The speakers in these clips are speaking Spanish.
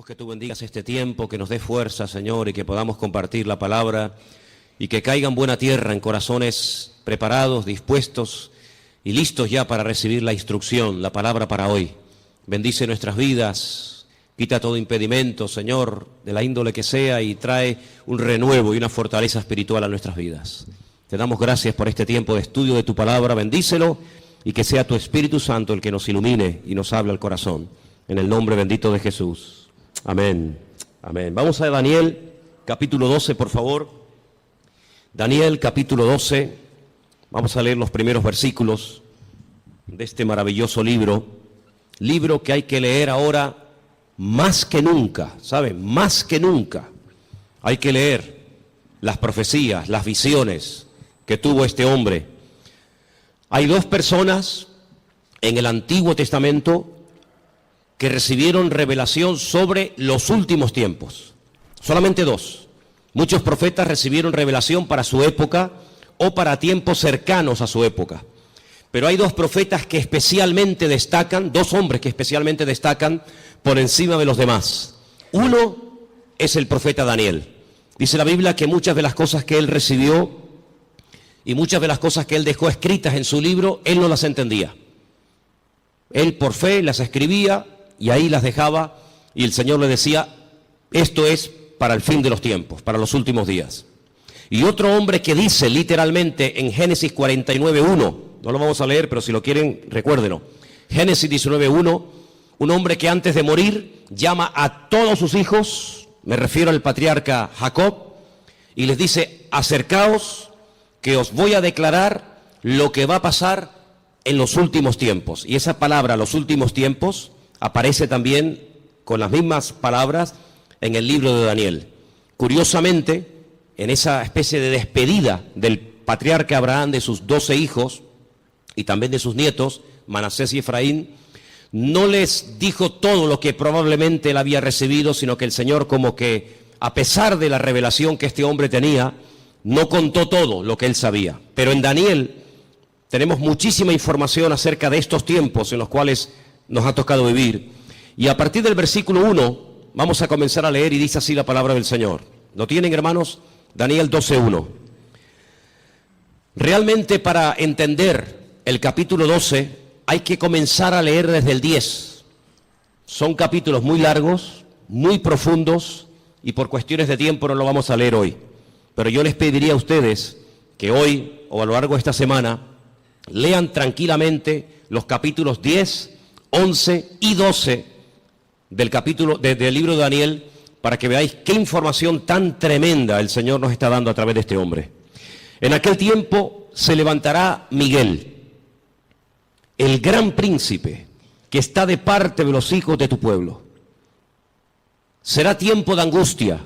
Pedimos que tú bendigas este tiempo, que nos dé fuerza, Señor, y que podamos compartir la palabra y que caiga en buena tierra, en corazones preparados, dispuestos y listos ya para recibir la instrucción, la palabra para hoy. Bendice nuestras vidas, quita todo impedimento, Señor, de la índole que sea, y trae un renuevo y una fortaleza espiritual a nuestras vidas. Te damos gracias por este tiempo de estudio de tu palabra, bendícelo y que sea tu Espíritu Santo el que nos ilumine y nos hable al corazón. En el nombre bendito de Jesús. Amén. Amén. Vamos a Daniel, capítulo 12, por favor. Daniel, capítulo 12. Vamos a leer los primeros versículos de este maravilloso libro. Libro que hay que leer ahora más que nunca, ¿saben? Más que nunca. Hay que leer las profecías, las visiones que tuvo este hombre. Hay dos personas en el Antiguo Testamento que recibieron revelación sobre los últimos tiempos. Solamente dos. Muchos profetas recibieron revelación para su época o para tiempos cercanos a su época. Pero hay dos profetas que especialmente destacan, dos hombres que especialmente destacan por encima de los demás. Uno es el profeta Daniel. Dice la Biblia que muchas de las cosas que él recibió y muchas de las cosas que él dejó escritas en su libro, él no las entendía. Él por fe las escribía y ahí las dejaba, y el Señor le decía, esto es para el fin de los tiempos, para los últimos días. Y otro hombre que dice literalmente en Génesis 49:1, no lo vamos a leer, pero si lo quieren, recuérdenlo. Génesis 19:1, un hombre que antes de morir llama a todos sus hijos, me refiero al patriarca Jacob, y les dice, acercaos, que os voy a declarar lo que va a pasar en los últimos tiempos. Y esa palabra, los últimos tiempos, aparece también con las mismas palabras en el libro de Daniel. Curiosamente, en esa especie de despedida del patriarca Abraham de sus 12 hijos y también de sus nietos, Manasés y Efraín, no les dijo todo lo que probablemente él había recibido, sino que el Señor, como que a pesar de la revelación que este hombre tenía, no contó todo lo que él sabía. Pero en Daniel tenemos muchísima información acerca de estos tiempos en los cuales nos ha tocado vivir. Y a partir del versículo 1 vamos a comenzar a leer, y dice así la palabra del Señor. ¿Lo tienen, hermanos? Daniel 12:1. Realmente, para entender el capítulo 12 hay que comenzar a leer desde el 10. Son capítulos muy largos, muy profundos, y por cuestiones de tiempo no lo vamos a leer hoy. Pero yo les pediría a ustedes que hoy o a lo largo de esta semana lean tranquilamente los capítulos 10, 11 y 12 del libro de Daniel, para que veáis qué información tan tremenda el Señor nos está dando a través de este hombre. En aquel tiempo se levantará Miguel, el gran príncipe, que está de parte de los hijos de tu pueblo. Será tiempo de angustia,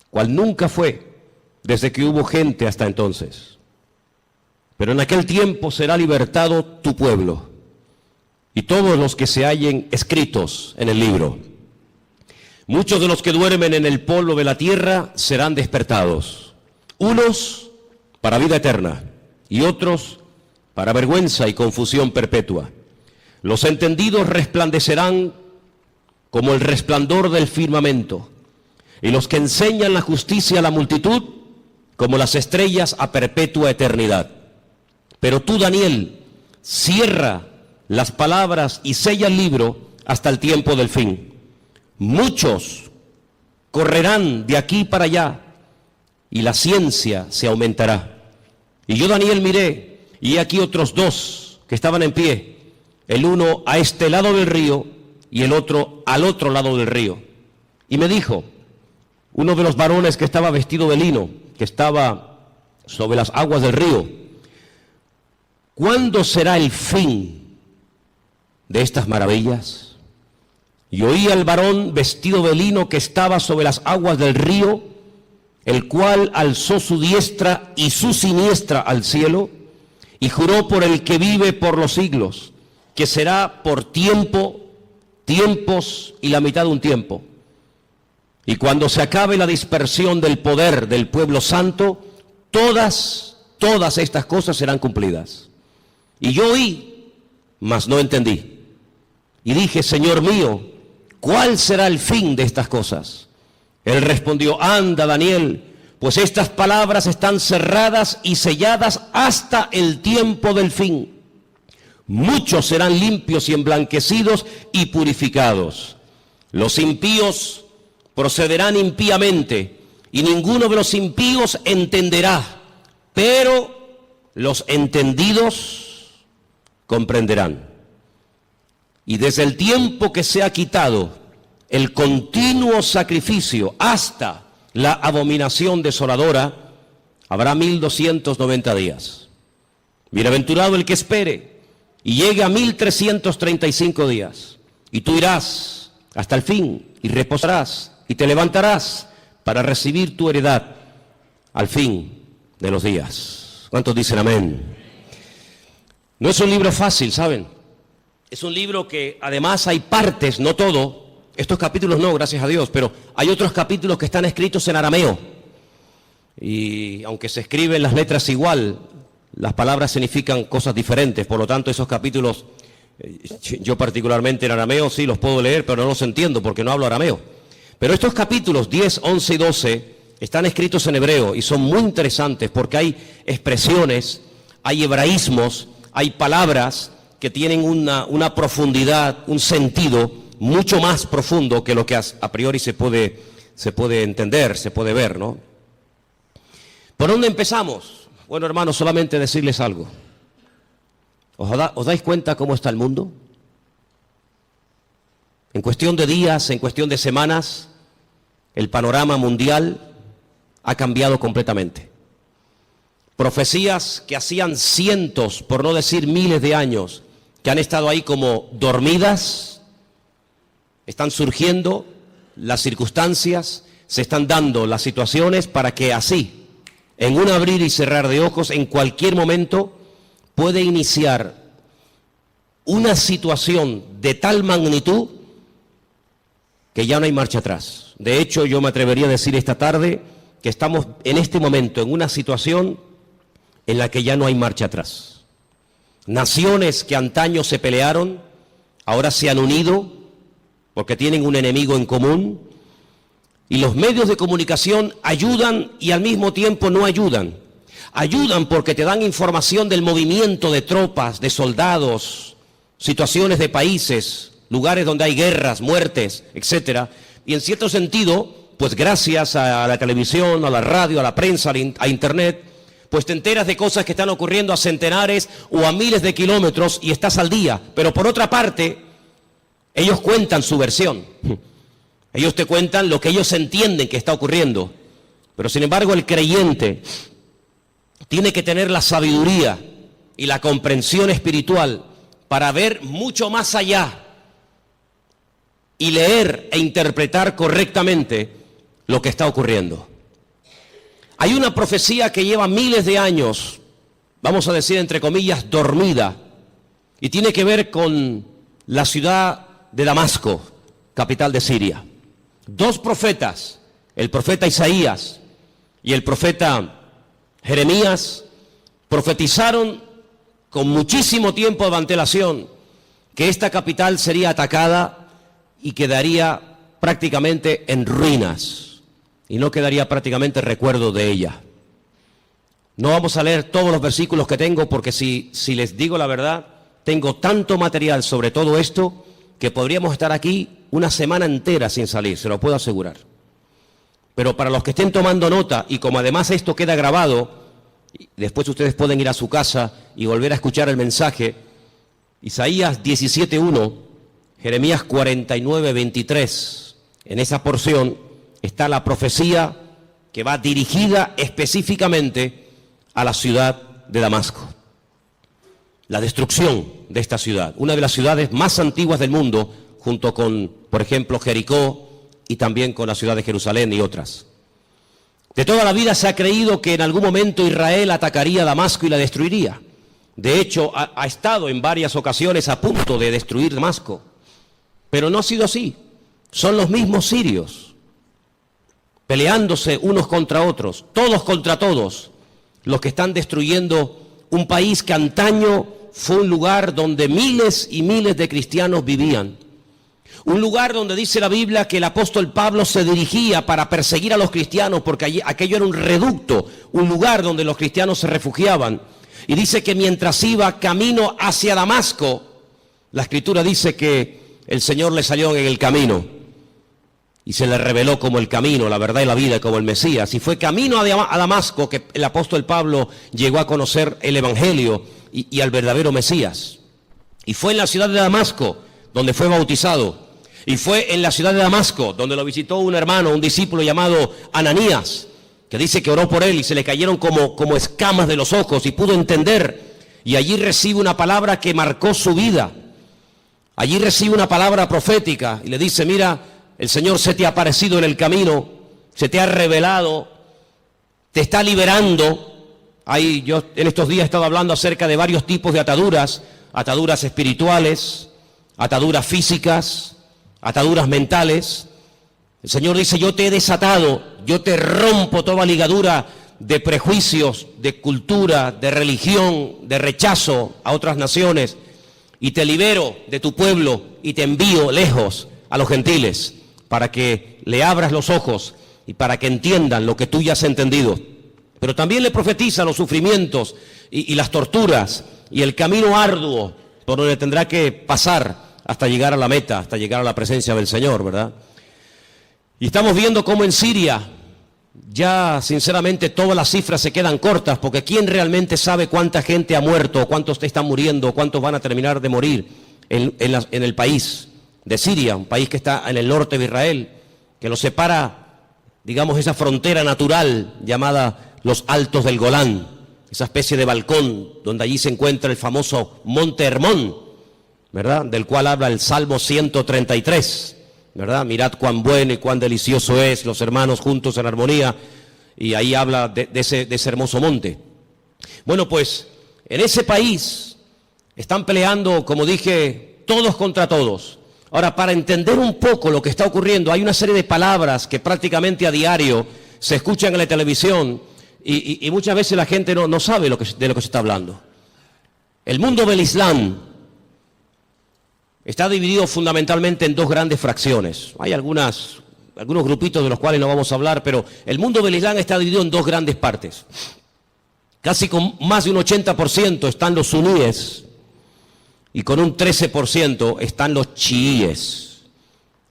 cual nunca fue desde que hubo gente hasta entonces. Pero en aquel tiempo será libertado tu pueblo y todos los que se hallen escritos en el libro. Muchos de los que duermen en el polvo de la tierra serán despertados, unos para vida eterna y otros para vergüenza y confusión perpetua. Los entendidos resplandecerán como el resplandor del firmamento, y los que enseñan la justicia a la multitud como las estrellas a perpetua eternidad. Pero tú, Daniel, cierra las palabras y sella el libro hasta el tiempo del fin. Muchos correrán de aquí para allá y la ciencia se aumentará. Y yo, Daniel, miré, y aquí otros dos que estaban en pie, el uno a este lado del río y el otro al otro lado del río. Y me dijo, uno de los varones que estaba vestido de lino, que estaba sobre las aguas del río, ¿cuándo será el fin de estas maravillas? Y oí al varón vestido de lino que estaba sobre las aguas del río, el cual alzó su diestra y su siniestra al cielo, y juró por el que vive por los siglos, que será por tiempo, tiempos y la mitad de un tiempo. Y cuando se acabe la dispersión del poder del pueblo santo, todas estas cosas serán cumplidas. Y yo oí, mas no entendí. Y dije, Señor mío, ¿cuál será el fin de estas cosas? Él respondió, anda, Daniel, pues estas palabras están cerradas y selladas hasta el tiempo del fin. Muchos serán limpios y emblanquecidos y purificados. Los impíos procederán impíamente, y ninguno de los impíos entenderá, pero los entendidos comprenderán. Y desde el tiempo que se ha quitado el continuo sacrificio hasta la abominación desoladora, habrá 1290 días. Bienaventurado el que espere y llegue a 1335 días. Y tú irás hasta el fin y reposarás y te levantarás para recibir tu heredad al fin de los días. ¿Cuántos dicen amén? No es un libro fácil, ¿saben? Es un libro que además hay partes, no todo. Estos capítulos no, gracias a Dios, pero hay otros capítulos que están escritos en arameo. Y aunque se escriben las letras igual, las palabras significan cosas diferentes. Por lo tanto, esos capítulos, yo particularmente en arameo sí los puedo leer, pero no los entiendo porque no hablo arameo. Pero estos capítulos 10, 11 y 12 están escritos en hebreo y son muy interesantes porque hay expresiones, hay hebraísmos, hay palabras que tienen una profundidad, un sentido mucho más profundo que lo que a priori se puede entender, se puede ver, ¿no? ¿Por dónde empezamos? Bueno, hermanos, solamente decirles algo. ¿Os dais cuenta cómo está el mundo? En cuestión de días, en cuestión de semanas, el panorama mundial ha cambiado completamente. Profecías que hacían cientos, por no decir miles de años, que han estado ahí como dormidas, están surgiendo las circunstancias, se están dando las situaciones para que así, en un abrir y cerrar de ojos, en cualquier momento, puede iniciar una situación de tal magnitud que ya no hay marcha atrás. De hecho, yo me atrevería a decir esta tarde que estamos en este momento en una situación en la que ya no hay marcha atrás. Naciones que antaño se pelearon, ahora se han unido porque tienen un enemigo en común, y los medios de comunicación ayudan y al mismo tiempo no ayudan. Ayudan porque te dan información del movimiento de tropas, de soldados, situaciones de países, lugares donde hay guerras, muertes, etcétera. Y en cierto sentido, pues gracias a la televisión, a la radio, a la prensa, a internet, pues te enteras de cosas que están ocurriendo a centenares o a miles de kilómetros y estás al día. Pero por otra parte, ellos cuentan su versión. Ellos te cuentan lo que ellos entienden que está ocurriendo. Pero sin embargo el creyente tiene que tener la sabiduría y la comprensión espiritual para ver mucho más allá y leer e interpretar correctamente lo que está ocurriendo. Hay una profecía que lleva miles de años, vamos a decir entre comillas, dormida, y tiene que ver con la ciudad de Damasco, capital de Siria. Dos profetas, el profeta Isaías y el profeta Jeremías, profetizaron con muchísimo tiempo de antelación que esta capital sería atacada y quedaría prácticamente en ruinas y no quedaría prácticamente recuerdo de ella. No vamos a leer todos los versículos que tengo porque si les digo la verdad, tengo tanto material sobre todo esto que podríamos estar aquí una semana entera sin salir, se lo puedo asegurar. Pero para los que estén tomando nota, y como además esto queda grabado, después ustedes pueden ir a su casa y volver a escuchar el mensaje, Isaías 17:1, Jeremías 49:23, en esa porción está la profecía que va dirigida específicamente a la ciudad de Damasco. La destrucción de esta ciudad, una de las ciudades más antiguas del mundo, junto con, por ejemplo, Jericó y también con la ciudad de Jerusalén y otras. De toda la vida se ha creído que en algún momento Israel atacaría Damasco y la destruiría. De hecho, ha estado en varias ocasiones a punto de destruir Damasco, pero no ha sido así. Son los mismos sirios, peleándose unos contra otros, todos contra todos, los que están destruyendo un país que antaño fue un lugar donde miles y miles de cristianos vivían. Un lugar donde dice la Biblia que el apóstol Pablo se dirigía para perseguir a los cristianos, porque aquello era un reducto, un lugar donde los cristianos se refugiaban. Y dice que mientras iba camino hacia Damasco, la Escritura dice que el Señor le salió en el camino y se le reveló como el camino, la verdad y la vida, como el Mesías. Y fue camino a Damasco que el apóstol Pablo llegó a conocer el Evangelio y al verdadero Mesías. Y fue en la ciudad de Damasco donde fue bautizado. Y fue en la ciudad de Damasco donde lo visitó un hermano, un discípulo llamado Ananías, que dice que oró por él y se le cayeron como escamas de los ojos y pudo entender. Y allí recibe una palabra que marcó su vida. Allí recibe una palabra profética y le dice: mira, el Señor se te ha aparecido en el camino, se te ha revelado, te está liberando. Yo en estos días he estado hablando acerca de varios tipos de ataduras, ataduras espirituales, ataduras físicas, ataduras mentales. El Señor dice: yo te he desatado, yo te rompo toda ligadura de prejuicios, de cultura, de religión, de rechazo a otras naciones, y te libero de tu pueblo y te envío lejos a los gentiles, para que le abras los ojos y para que entiendan lo que tú ya has entendido. Pero también le profetiza los sufrimientos y las torturas y el camino arduo por donde tendrá que pasar hasta llegar a la meta, hasta llegar a la presencia del Señor, ¿verdad? Y estamos viendo cómo en Siria ya sinceramente todas las cifras se quedan cortas, porque ¿quién realmente sabe cuánta gente ha muerto, cuántos están muriendo, cuántos van a terminar de morir en el país de Siria, un país que está en el norte de Israel, que lo separa, digamos, esa frontera natural llamada los Altos del Golán, esa especie de balcón donde allí se encuentra el famoso Monte Hermón, ¿verdad?, del cual habla el Salmo 133, ¿verdad? Mirad cuán bueno y cuán delicioso es los hermanos juntos en armonía, y ahí habla de ese hermoso monte. Bueno, pues en ese país están peleando, como dije, todos contra todos. Ahora, para entender un poco lo que está ocurriendo, hay una serie de palabras que prácticamente a diario se escuchan en la televisión y muchas veces la gente no sabe de lo que se está hablando. El mundo del Islam está dividido fundamentalmente en dos grandes fracciones. Hay algunos grupitos de los cuales no vamos a hablar, pero el mundo del Islam está dividido en dos grandes partes. Casi con más de un 80% están los suníes, y con un 13% están los chiíes.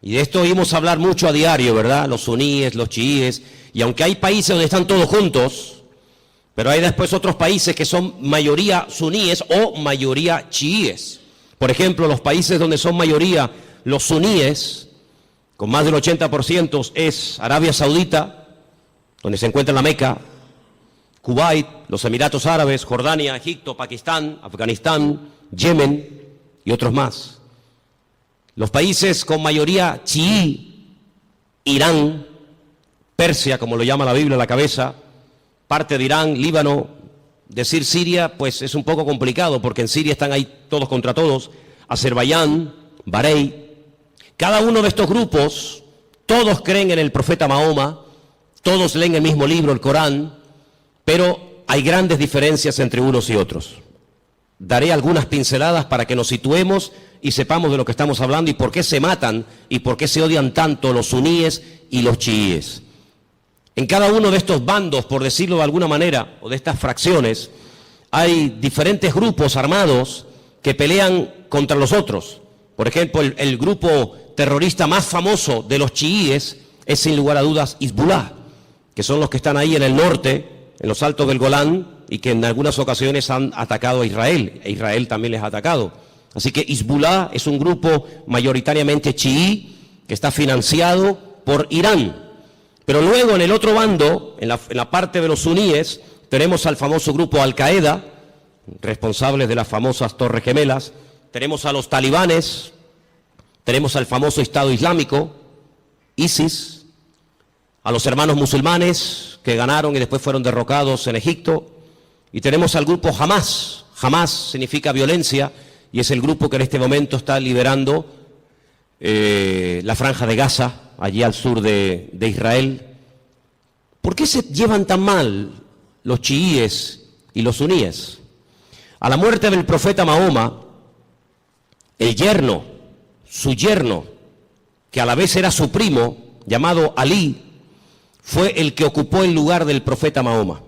Y de esto oímos hablar mucho a diario, ¿verdad? Los suníes, los chiíes. Y aunque hay países donde están todos juntos, pero hay después otros países que son mayoría suníes o mayoría chiíes. Por ejemplo, los países donde son mayoría los suníes, con más del 80%, es Arabia Saudita, donde se encuentra la Meca, Kuwait, los Emiratos Árabes, Jordania, Egipto, Pakistán, Afganistán, Yemen y otros más. Los países con mayoría chií, Irán, Persia, como lo llama la Biblia a la cabeza, parte de Irán, Líbano. Decir Siria, pues es un poco complicado, porque en Siria están ahí todos contra todos. Azerbaiyán, Bahrein. Cada uno de estos grupos, todos creen en el profeta Mahoma, todos leen el mismo libro, el Corán, pero hay grandes diferencias entre unos y otros. Daré algunas pinceladas para que nos situemos y sepamos de lo que estamos hablando y por qué se matan y por qué se odian tanto los suníes y los chiíes. En cada uno de estos bandos, por decirlo de alguna manera, o de estas fracciones, hay diferentes grupos armados que pelean contra los otros. Por ejemplo, el grupo terrorista más famoso de los chiíes es, sin lugar a dudas, Hezbollah, que son los que están ahí en el norte, en los Altos del Golán, y que en algunas ocasiones han atacado a Israel, e Israel también les ha atacado. Así que Hezbollah es un grupo mayoritariamente chií que está financiado por Irán. Pero luego en el otro bando, en la parte de los suníes, tenemos al famoso grupo Al-Qaeda, responsables de las famosas Torres Gemelas, tenemos a los talibanes, tenemos al famoso Estado Islámico, ISIS, a los hermanos musulmanes que ganaron y después fueron derrocados en Egipto, y tenemos al grupo Hamas. Hamas significa violencia y es el grupo que en este momento está liberando la franja de Gaza, allí al sur de Israel. ¿Por qué se llevan tan mal los chiíes y los suníes? A la muerte del profeta Mahoma, su yerno, que a la vez era su primo, llamado Alí, fue el que ocupó el lugar del profeta Mahoma.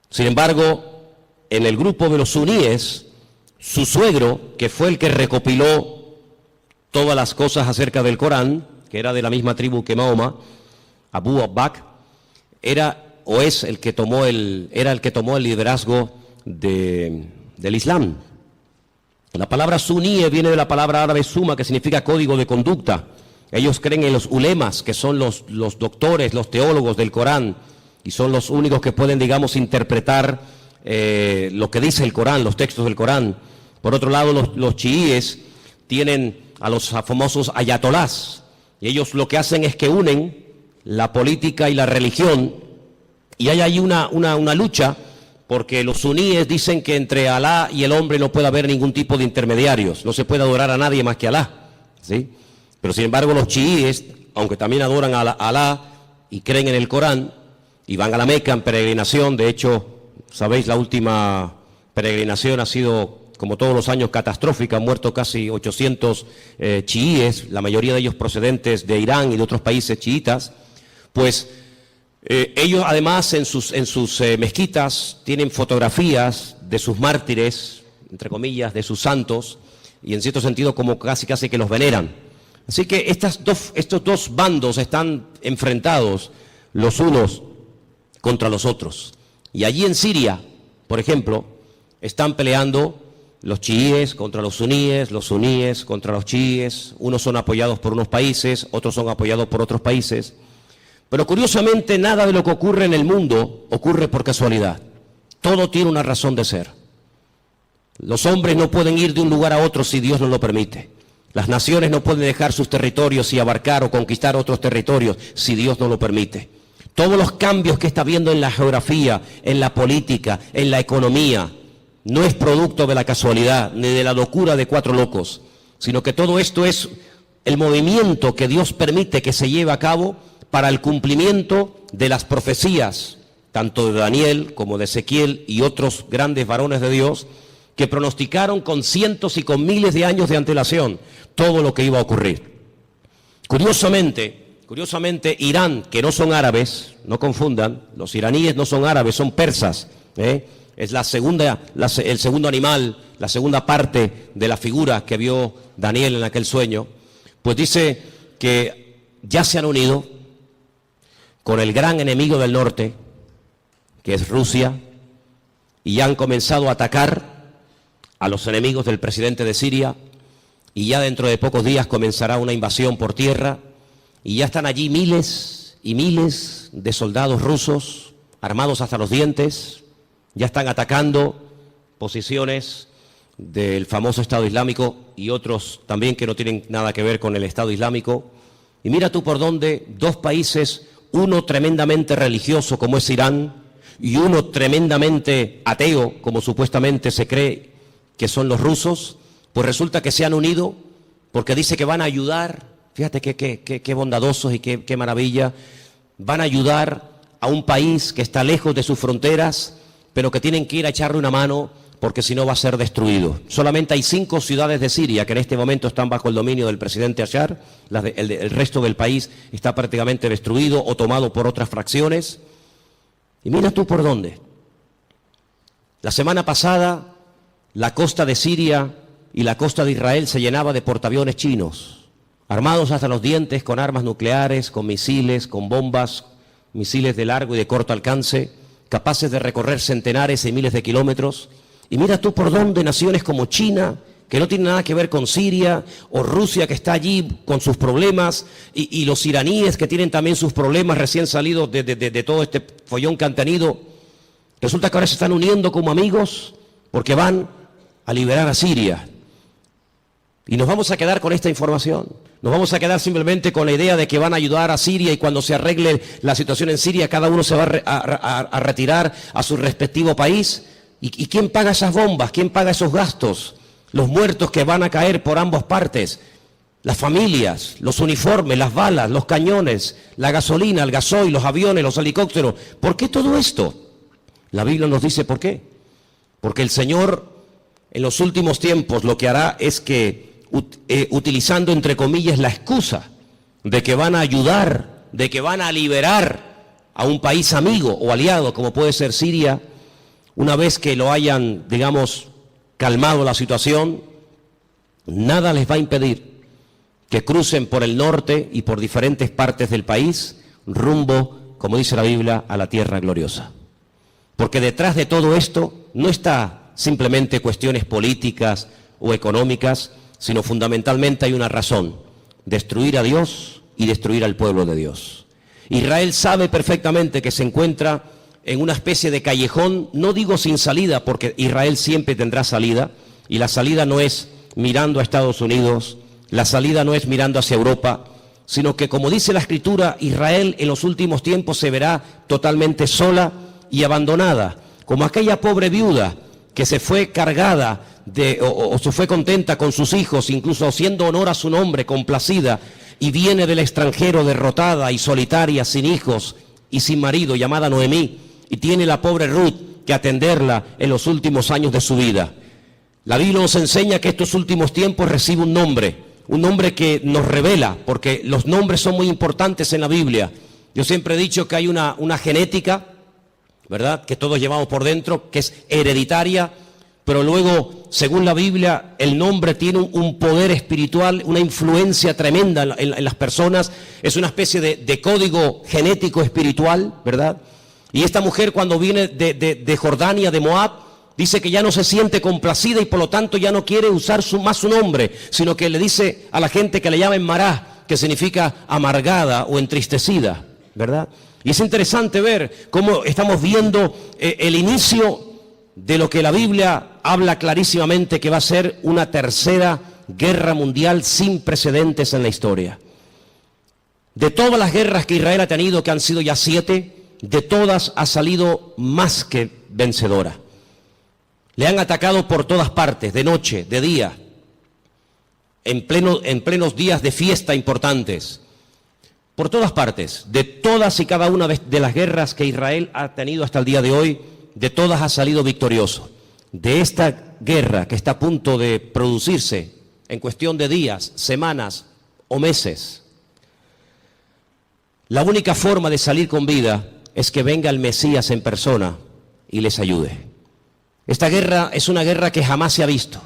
Sin embargo, en el grupo de los suníes, su suegro, que fue el que recopiló todas las cosas acerca del Corán, que era de la misma tribu que Mahoma, Abu Bakr, era el que tomó el liderazgo del Islam. La palabra suní viene de la palabra árabe suma, que significa código de conducta. Ellos creen en los ulemas, que son los doctores, los teólogos del Corán, y son los únicos que pueden, digamos, interpretar lo que dice el Corán, los textos del Corán. Por otro lado, los chiíes tienen a los famosos ayatolás, y ellos lo que hacen es que unen la política y la religión, y hay ahí una lucha, porque los suníes dicen que entre Alá y el hombre no puede haber ningún tipo de intermediarios, no se puede adorar a nadie más que a Alá, ¿sí? Pero sin embargo los chiíes, aunque también adoran a Alá y creen en el Corán, y van a la Meca en peregrinación, de hecho, sabéis, la última peregrinación ha sido, como todos los años, catastrófica, han muerto casi 800 chiíes, la mayoría de ellos procedentes de Irán y de otros países chiitas, pues ellos además en sus mezquitas tienen fotografías de sus mártires, entre comillas, de sus santos, y en cierto sentido como casi que los veneran. Así que estos dos bandos están enfrentados los unos contra los otros. Y allí en Siria, por ejemplo, están peleando los chiíes contra los suníes contra los chiíes. Unos son apoyados por unos países, otros son apoyados por otros países. Pero curiosamente nada de lo que ocurre en el mundo ocurre por casualidad. Todo tiene una razón de ser. Los hombres no pueden ir de un lugar a otro si Dios no lo permite. Las naciones no pueden dejar sus territorios y abarcar o conquistar otros territorios si Dios no lo permite. Todos los cambios que está habiendo en la geografía, en la política, en la economía, no es producto de la casualidad ni de la locura de cuatro locos, sino que todo esto es el movimiento que Dios permite que se lleve a cabo para el cumplimiento de las profecías, tanto de Daniel como de Ezequiel y otros grandes varones de Dios, que pronosticaron con cientos y con miles de años de antelación todo lo que iba a ocurrir. Curiosamente, Irán, que no son árabes, no confundan, los iraníes no son árabes, son persas, es el segundo animal, la segunda parte de la figura que vio Daniel en aquel sueño, pues dice que ya se han unido con el gran enemigo del norte, que es Rusia, y ya han comenzado a atacar a los enemigos del presidente de Siria, y ya dentro de pocos días comenzará una invasión por tierra, y ya están allí miles y miles de soldados rusos, armados hasta los dientes, ya están atacando posiciones del famoso Estado Islámico y otros también que no tienen nada que ver con el Estado Islámico. Y mira tú por dónde dos países, uno tremendamente religioso como es Irán y uno tremendamente ateo como supuestamente se cree que son los rusos, pues resulta que se han unido porque dice que van a ayudar, fíjate qué bondadosos y qué maravilla, van a ayudar a un país que está lejos de sus fronteras, pero que tienen que ir a echarle una mano porque si no va a ser destruido. Solamente hay 5 ciudades de Siria que en este momento están bajo el dominio del presidente Bashar, el resto del país está prácticamente destruido o tomado por otras fracciones. Y mira tú por dónde. La semana pasada la costa de Siria y la costa de Israel se llenaba de portaaviones chinos, armados hasta los dientes con armas nucleares, con misiles, con bombas, misiles de largo y de corto alcance, capaces de recorrer centenares y miles de kilómetros. Y mira tú por dónde naciones como China, que no tiene nada que ver con Siria, o Rusia, que está allí con sus problemas, y los iraníes, que tienen también sus problemas recién salidos de todo este follón que han tenido, resulta que ahora se están uniendo como amigos porque van a liberar a Siria. Y nos vamos a quedar con esta información. Nos vamos a quedar simplemente con la idea de que van a ayudar a Siria y cuando se arregle la situación en Siria, cada uno se va a retirar a su respectivo país. ¿Y quién paga esas bombas? ¿Quién paga esos gastos? Los muertos que van a caer por ambas partes, las familias, los uniformes, las balas, los cañones, la gasolina, el gasoil, los aviones, los helicópteros. ¿Por qué todo esto? La Biblia nos dice por qué. Porque el Señor en los últimos tiempos lo que hará es que utilizando entre comillas la excusa de que van a ayudar, de que van a liberar a un país amigo o aliado como puede ser Siria, una vez que lo hayan, digamos, calmado la situación, nada les va a impedir que crucen por el norte y por diferentes partes del país rumbo, como dice la Biblia, a la tierra gloriosa. Porque detrás de todo esto no está simplemente cuestiones políticas o económicas, sino fundamentalmente hay una razón: destruir a Dios y destruir al pueblo de Dios. Israel sabe perfectamente que se encuentra en una especie de callejón, no digo sin salida, porque Israel siempre tendrá salida, y la salida no es mirando a Estados Unidos, la salida no es mirando hacia Europa, sino que, como dice la Escritura, Israel en los últimos tiempos se verá totalmente sola y abandonada, como aquella pobre viuda que se fue cargada o se fue contenta con sus hijos, incluso haciendo honor a su nombre, complacida, y viene del extranjero derrotada y solitaria, sin hijos y sin marido, llamada Noemí, y tiene la pobre Ruth que atenderla en los últimos años de su vida. La Biblia nos enseña que estos últimos tiempos recibe un nombre que nos revela, porque los nombres son muy importantes en la Biblia. Yo siempre he dicho que hay una genética, ¿verdad?, que todos llevamos por dentro, que es hereditaria, pero luego, según la Biblia, el nombre tiene un poder espiritual, una influencia tremenda en las personas. Es una especie de código genético espiritual, ¿verdad? Y esta mujer, cuando viene de Jordania, de Moab, dice que ya no se siente complacida y por lo tanto ya no quiere usar más su nombre, sino que le dice a la gente que le llamen Mará, que significa amargada o entristecida, ¿verdad? Y es interesante ver cómo estamos viendo el inicio de lo que la Biblia habla clarísimamente que va a ser una tercera guerra mundial sin precedentes en la historia. De todas las guerras que Israel ha tenido, que han sido ya 7, de todas ha salido más que vencedora. Le han atacado por todas partes, de noche, de día, en plenos días de fiesta importantes. Por todas partes, de todas y cada una de las guerras que Israel ha tenido hasta el día de hoy, de todas ha salido victorioso. De esta guerra que está a punto de producirse en cuestión de días, semanas o meses, la única forma de salir con vida es que venga el Mesías en persona y les ayude. Esta guerra es una guerra que jamás se ha visto.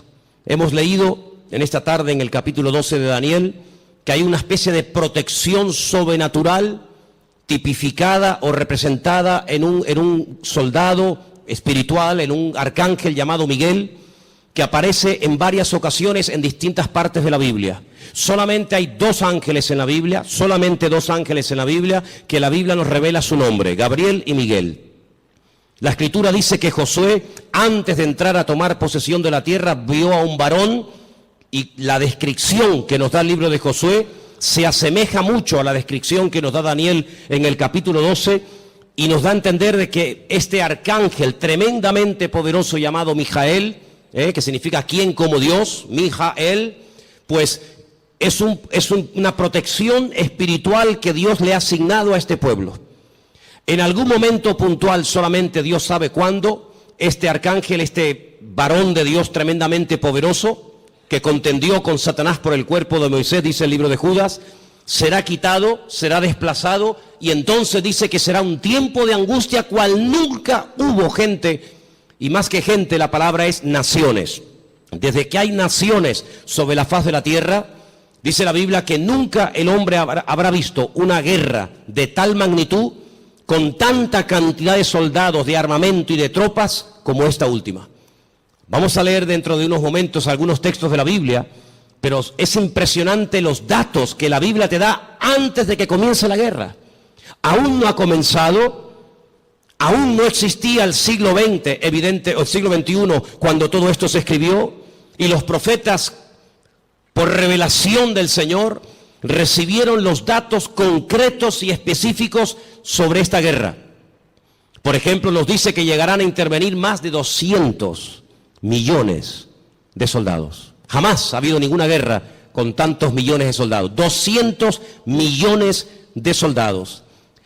Hemos leído en esta tarde en el capítulo 12 de Daniel que hay una especie de protección sobrenatural tipificada o representada en un soldado espiritual, en un arcángel llamado Miguel, que aparece en varias ocasiones en distintas partes de la Biblia. Solamente hay 2 ángeles en la Biblia, solamente 2 ángeles en la Biblia, que la Biblia nos revela su nombre, Gabriel y Miguel. La Escritura dice que Josué, antes de entrar a tomar posesión de la tierra, vio a un varón, y la descripción que nos da el libro de Josué se asemeja mucho a la descripción que nos da Daniel en el capítulo 12, y nos da a entender de que este arcángel tremendamente poderoso llamado Mijael, que significa quien como Dios, Mijael, pues es una protección espiritual que Dios le ha asignado a este pueblo. En algún momento puntual, solamente Dios sabe cuándo, este arcángel, este varón de Dios tremendamente poderoso, que contendió con Satanás por el cuerpo de Moisés, dice el libro de Judas, será quitado, será desplazado, y entonces dice que será un tiempo de angustia cual nunca hubo gente, y más que gente, la palabra es naciones. Desde que hay naciones sobre la faz de la tierra, dice la Biblia que nunca el hombre habrá visto una guerra de tal magnitud, con tanta cantidad de soldados, de armamento y de tropas como esta última. Vamos a leer dentro de unos momentos algunos textos de la Biblia, pero es impresionante los datos que la Biblia te da antes de que comience la guerra. Aún no ha comenzado, aún no existía el siglo XX, o el siglo XXI, cuando todo esto se escribió, y los profetas, por revelación del Señor, recibieron los datos concretos y específicos sobre esta guerra. Por ejemplo, nos dice que llegarán a intervenir más de 200 millones de soldados. Jamás ha habido ninguna guerra con tantos millones de soldados. 200 millones de soldados.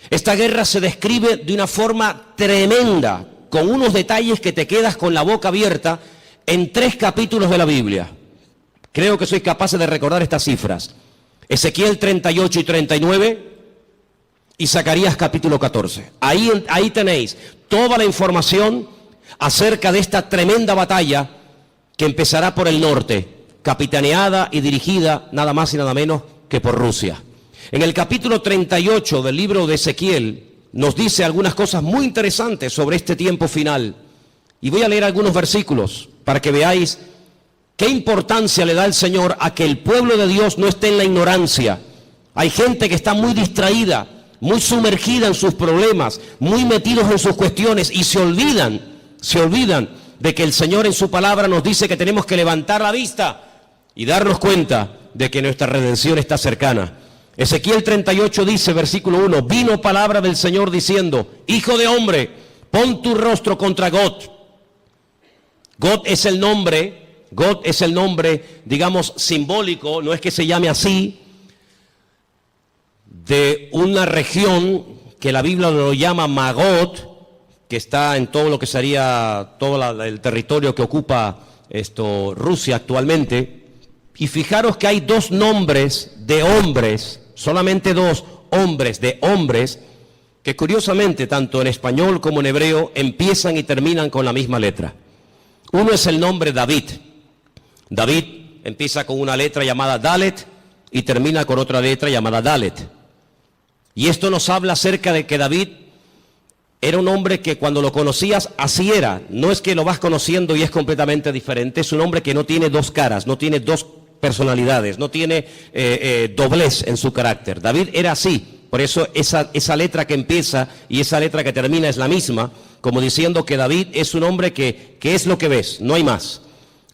Esta guerra se describe de una forma tremenda, con unos detalles que te quedas con la boca abierta en 3 capítulos de la Biblia. Creo que sois capaces de recordar estas cifras. Ezequiel 38 y 39 y Zacarías capítulo 14. Ahí tenéis toda la información acerca de esta tremenda batalla que empezará por el norte, capitaneada y dirigida nada más y nada menos que por Rusia. En el capítulo 38 del libro de Ezequiel nos dice algunas cosas muy interesantes sobre este tiempo final. Y voy a leer algunos versículos para que veáis qué importancia le da el Señor a que el pueblo de Dios no esté en la ignorancia. Hay gente que está muy distraída, muy sumergida en sus problemas, muy metidos en sus cuestiones y se olvidan de que el Señor en su palabra nos dice que tenemos que levantar la vista y darnos cuenta de que nuestra redención está cercana. Ezequiel 38 dice, versículo 1, vino palabra del Señor diciendo, hijo de hombre, pon tu rostro contra Gog. Gog es el nombre, digamos, simbólico, no es que se llame así, de una región que la Biblia lo llama Magot, que está en todo lo que sería todo el territorio que ocupa Rusia actualmente. Y fijaros que hay dos nombres de hombres, solamente dos hombres de hombres, que curiosamente tanto en español como en hebreo empiezan y terminan con la misma letra. Uno es el nombre David. David empieza con una letra llamada Dalet y termina con otra letra llamada Dalet. Y esto nos habla acerca de que David era un hombre que cuando lo conocías así era. No es que lo vas conociendo y es completamente diferente. Es un hombre que no tiene dos caras, no tiene dos personalidades, no tiene doblez en su carácter. David era así, por eso esa letra que empieza y esa letra que termina es la misma, como diciendo que David es un hombre que es lo que ves, no hay más.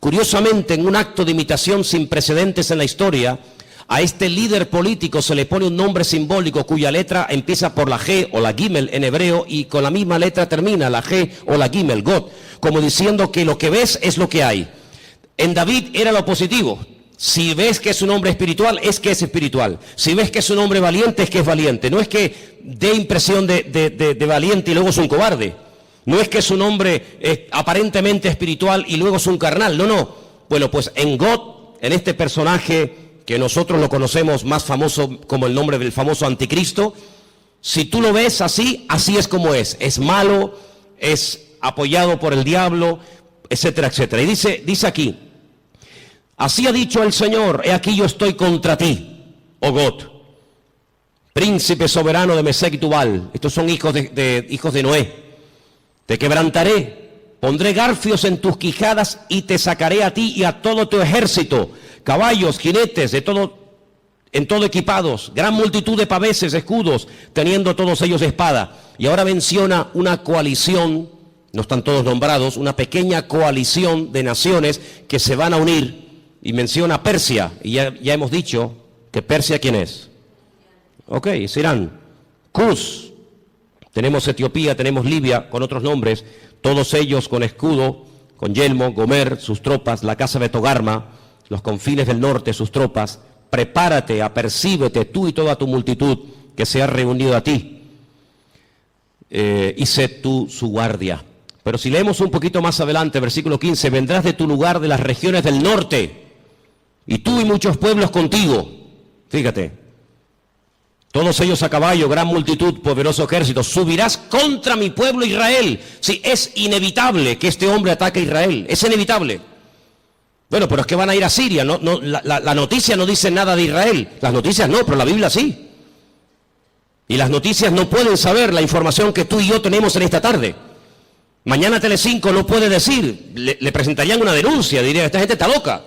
Curiosamente, en un acto de imitación sin precedentes en la historia, a este líder político se le pone un nombre simbólico cuya letra empieza por la G o la Gimel en hebreo y con la misma letra termina la G o la Gimel, God, como diciendo que lo que ves es lo que hay. En David era lo positivo. Si ves que es un hombre espiritual, es que es espiritual. Si ves que es un hombre valiente, es que es valiente. No es que dé impresión de valiente y luego es un cobarde. No es que es un hombre aparentemente espiritual y luego es un carnal. No. Bueno, pues en God, en este personaje que nosotros lo conocemos más famoso como el nombre del famoso anticristo, si tú lo ves así, así es como es. Es malo, es apoyado por el diablo, etcétera, etcétera. Y dice aquí, así ha dicho el Señor, he aquí yo estoy contra ti, oh God, príncipe soberano de Mesec y Tubal. Estos son hijos de Noé. Te quebrantaré, pondré garfios en tus quijadas y te sacaré a ti y a todo tu ejército, caballos, jinetes, en todo equipados, gran multitud de paveses, escudos, teniendo todos ellos espada. Y ahora menciona una coalición, no están todos nombrados, una pequeña coalición de naciones que se van a unir. Y menciona Persia, y ya hemos dicho que Persia, ¿quién es? Ok, es Irán. Cus, tenemos Etiopía, tenemos Libia, con otros nombres, todos ellos con escudo, con yelmo, Gomer, sus tropas, la casa de Togarma, los confines del norte, sus tropas. Prepárate, apercíbete, tú y toda tu multitud que se ha reunido a ti, y sé tú su guardia. Pero si leemos un poquito más adelante, versículo 15, vendrás de tu lugar de las regiones del norte, y tú y muchos pueblos contigo. Fíjate, todos ellos a caballo, gran multitud, poderoso ejército. Subirás contra mi pueblo Israel. Sí, es inevitable que este hombre ataque a Israel, es inevitable. Bueno, pero es que van a ir a Siria. La noticia no dice nada de Israel. Las noticias no, pero la Biblia sí. Y las noticias no pueden saber la información que tú y yo tenemos en esta tarde. Mañana Telecinco no puede decir, le presentarían una denuncia, diría, esta gente está loca.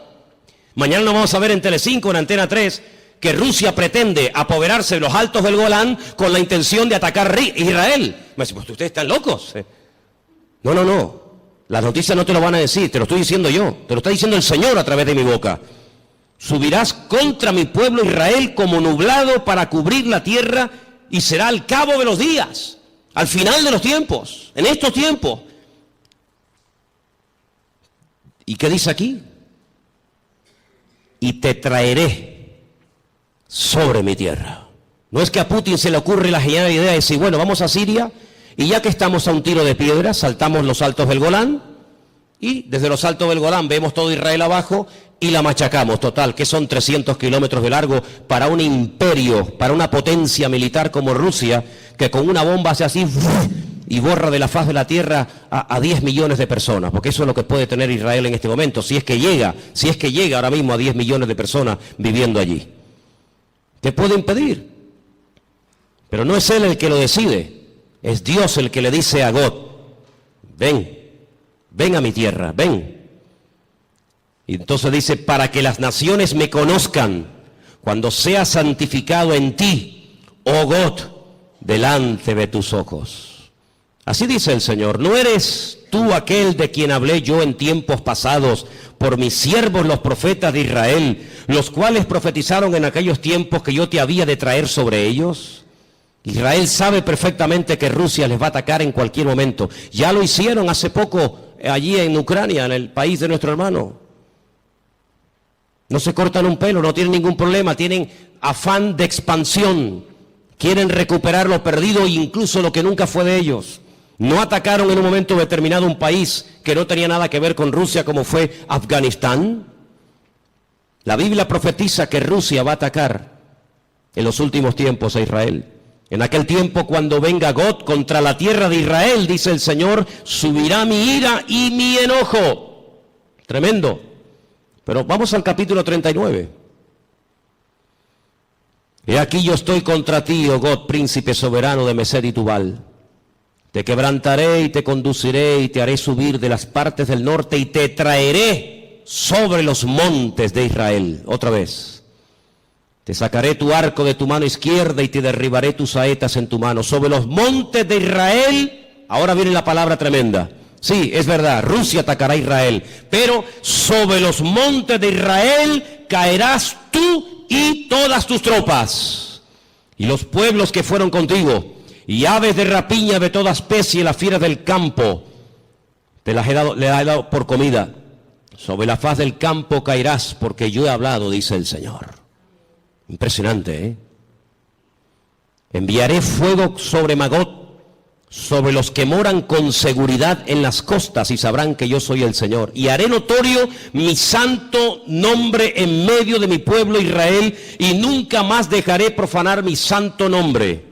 Mañana no vamos a ver en Telecinco, en Antena 3, que Rusia pretende apoderarse de los altos del Golán con la intención de atacar Israel. Me dice, pues ustedes están locos. No. Las noticias no te lo van a decir, te lo estoy diciendo yo, te lo está diciendo el Señor a través de mi boca. Subirás contra mi pueblo Israel como nublado para cubrir la tierra y será al cabo de los días, al final de los tiempos, en estos tiempos. ¿Y qué dice aquí? Y te traeré sobre mi tierra. No es que a Putin se le ocurre la genial idea de decir, bueno, vamos a Siria y ya que estamos a un tiro de piedra, saltamos los altos del Golán y desde los altos del Golán vemos todo Israel abajo y la machacamos. Total, que son 300 kilómetros de largo para un imperio, para una potencia militar como Rusia, que con una bomba hace así y borra de la faz de la tierra a 10 millones de personas, porque eso es lo que puede tener Israel en este momento, si es que llega ahora mismo a 10 millones de personas viviendo allí. ¿Qué puede impedir? Pero no es él el que lo decide, es Dios el que le dice a God, ven a mi tierra, ven. Y entonces dice, para que las naciones me conozcan, cuando sea santificado en ti, oh God, delante de tus ojos. Así dice el Señor, ¿no eres tú aquel de quien hablé yo en tiempos pasados por mis siervos los profetas de Israel, los cuales profetizaron en aquellos tiempos que yo te había de traer sobre ellos? Israel sabe perfectamente que Rusia les va a atacar en cualquier momento. Ya lo hicieron hace poco allí en Ucrania, en el país de nuestro hermano. No se cortan un pelo, no tienen ningún problema, tienen afán de expansión. Quieren recuperar lo perdido e incluso lo que nunca fue de ellos. No atacaron en un momento determinado un país que no tenía nada que ver con Rusia, como fue Afganistán. La Biblia profetiza que Rusia va a atacar en los últimos tiempos a Israel. En aquel tiempo, cuando venga God contra la tierra de Israel, dice el Señor, subirá mi ira y mi enojo. Tremendo. Pero vamos al capítulo 39. He aquí yo estoy contra ti, oh God, príncipe soberano de Mesed y Tubal. Te quebrantaré y te conduciré y te haré subir de las partes del norte y te traeré sobre los montes de Israel. Otra vez. Te sacaré tu arco de tu mano izquierda y te derribaré tus saetas en tu mano. Sobre los montes de Israel, ahora viene la palabra tremenda. Sí, es verdad, Rusia atacará a Israel, pero sobre los montes de Israel caerás tú y todas tus tropas, y los pueblos que fueron contigo, y aves de rapiña de toda especie, las fieras del campo, le he dado por comida. Sobre la faz del campo caerás, porque yo he hablado, dice el Señor. Impresionante, ¿eh? Enviaré fuego sobre Magog, sobre los que moran con seguridad en las costas, y sabrán que yo soy el Señor. Y haré notorio mi santo nombre en medio de mi pueblo Israel, y nunca más dejaré profanar mi santo nombre.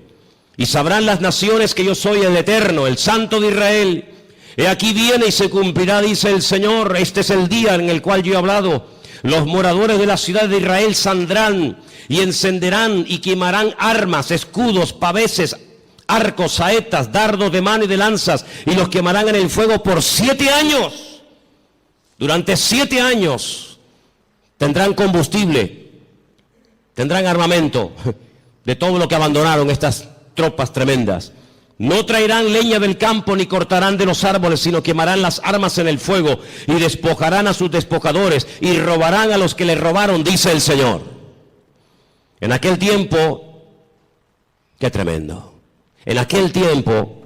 Y sabrán las naciones que yo soy el Eterno, el Santo de Israel. He aquí viene y se cumplirá, dice el Señor. Este es el día en el cual yo he hablado. Los moradores de la ciudad de Israel saldrán y encenderán y quemarán armas, escudos, paveses, arcos, saetas, dardos de mano y de lanzas, y los quemarán en el fuego por 7 años. Durante 7 años tendrán combustible, tendrán armamento de todo lo que abandonaron estas tropas tremendas. No traerán leña del campo ni cortarán de los árboles, sino quemarán las armas en el fuego y despojarán a sus despojadores y robarán a los que les robaron, dice el Señor. En aquel tiempo, qué tremendo. En aquel tiempo,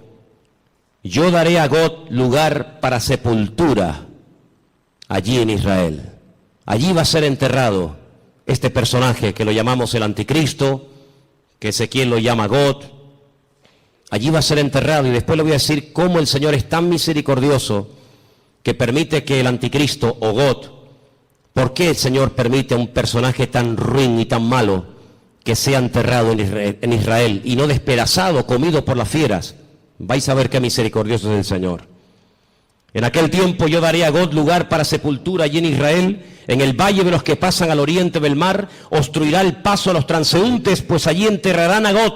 yo daré a God lugar para sepultura allí en Israel. Allí va a ser enterrado este personaje que lo llamamos el Anticristo, que Ezequiel lo llama God. Allí va a ser enterrado, y después le voy a decir cómo el Señor es tan misericordioso que permite que el Anticristo o God, ¿por qué el Señor permite a un personaje tan ruin y tan malo que sea enterrado en Israel y no despedazado, comido por las fieras? Vais a ver qué misericordioso es el Señor. En aquel tiempo yo daré a God lugar para sepultura allí en Israel, en el valle de los que pasan al oriente del mar, obstruirá el paso a los transeúntes, pues allí enterrarán a God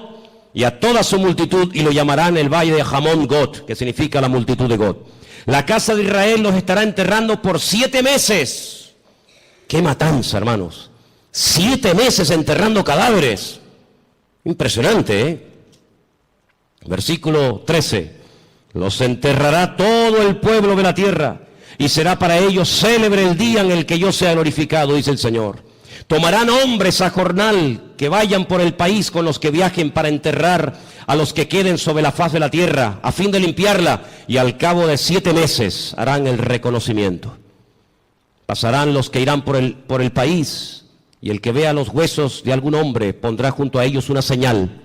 y a toda su multitud, y lo llamarán el valle de Hamón God, que significa la multitud de God. La casa de Israel los estará enterrando por 7 meses. ¡Qué matanza, hermanos! 7 meses enterrando cadáveres. Impresionante, ¿eh? Versículo 13. Los enterrará todo el pueblo de la tierra, y será para ellos célebre el día en el que yo sea glorificado, dice el Señor. Tomarán hombres a jornal que vayan por el país con los que viajen para enterrar a los que queden sobre la faz de la tierra, a fin de limpiarla, y al cabo de 7 meses harán el reconocimiento. Pasarán los que irán por el país, y el que vea los huesos de algún hombre pondrá junto a ellos una señal,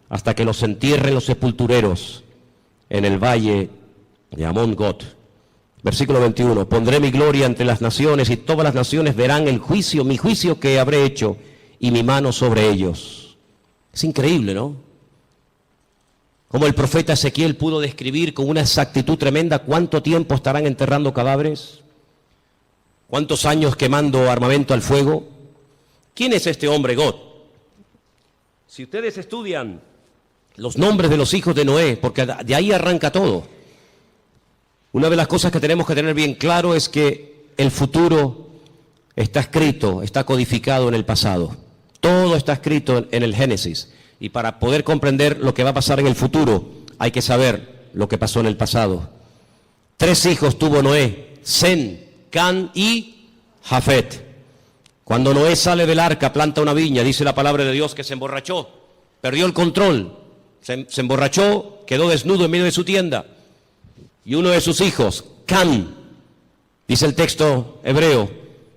hasta que los entierren los sepultureros en el valle de Hamón God. Versículo 21, pondré mi gloria entre las naciones y todas las naciones verán el juicio, mi juicio que habré hecho y mi mano sobre ellos. Es increíble, ¿no? Como el profeta Ezequiel pudo describir con una exactitud tremenda cuánto tiempo estarán enterrando cadáveres, cuántos años quemando armamento al fuego. ¿Quién es este hombre God? Si ustedes estudian los nombres de los hijos de Noé, porque de ahí arranca todo, una de las cosas que tenemos que tener bien claro es que el futuro está escrito, está codificado en el pasado. Todo está escrito en el Génesis. Y para poder comprender lo que va a pasar en el futuro, hay que saber lo que pasó en el pasado. 3 hijos tuvo Noé: Sem, Can y Jafet. Cuando Noé sale del arca, planta una viña, dice la palabra de Dios que se emborrachó, perdió el control, se emborrachó, quedó desnudo en medio de su tienda. Y uno de sus hijos, Can, dice el texto hebreo,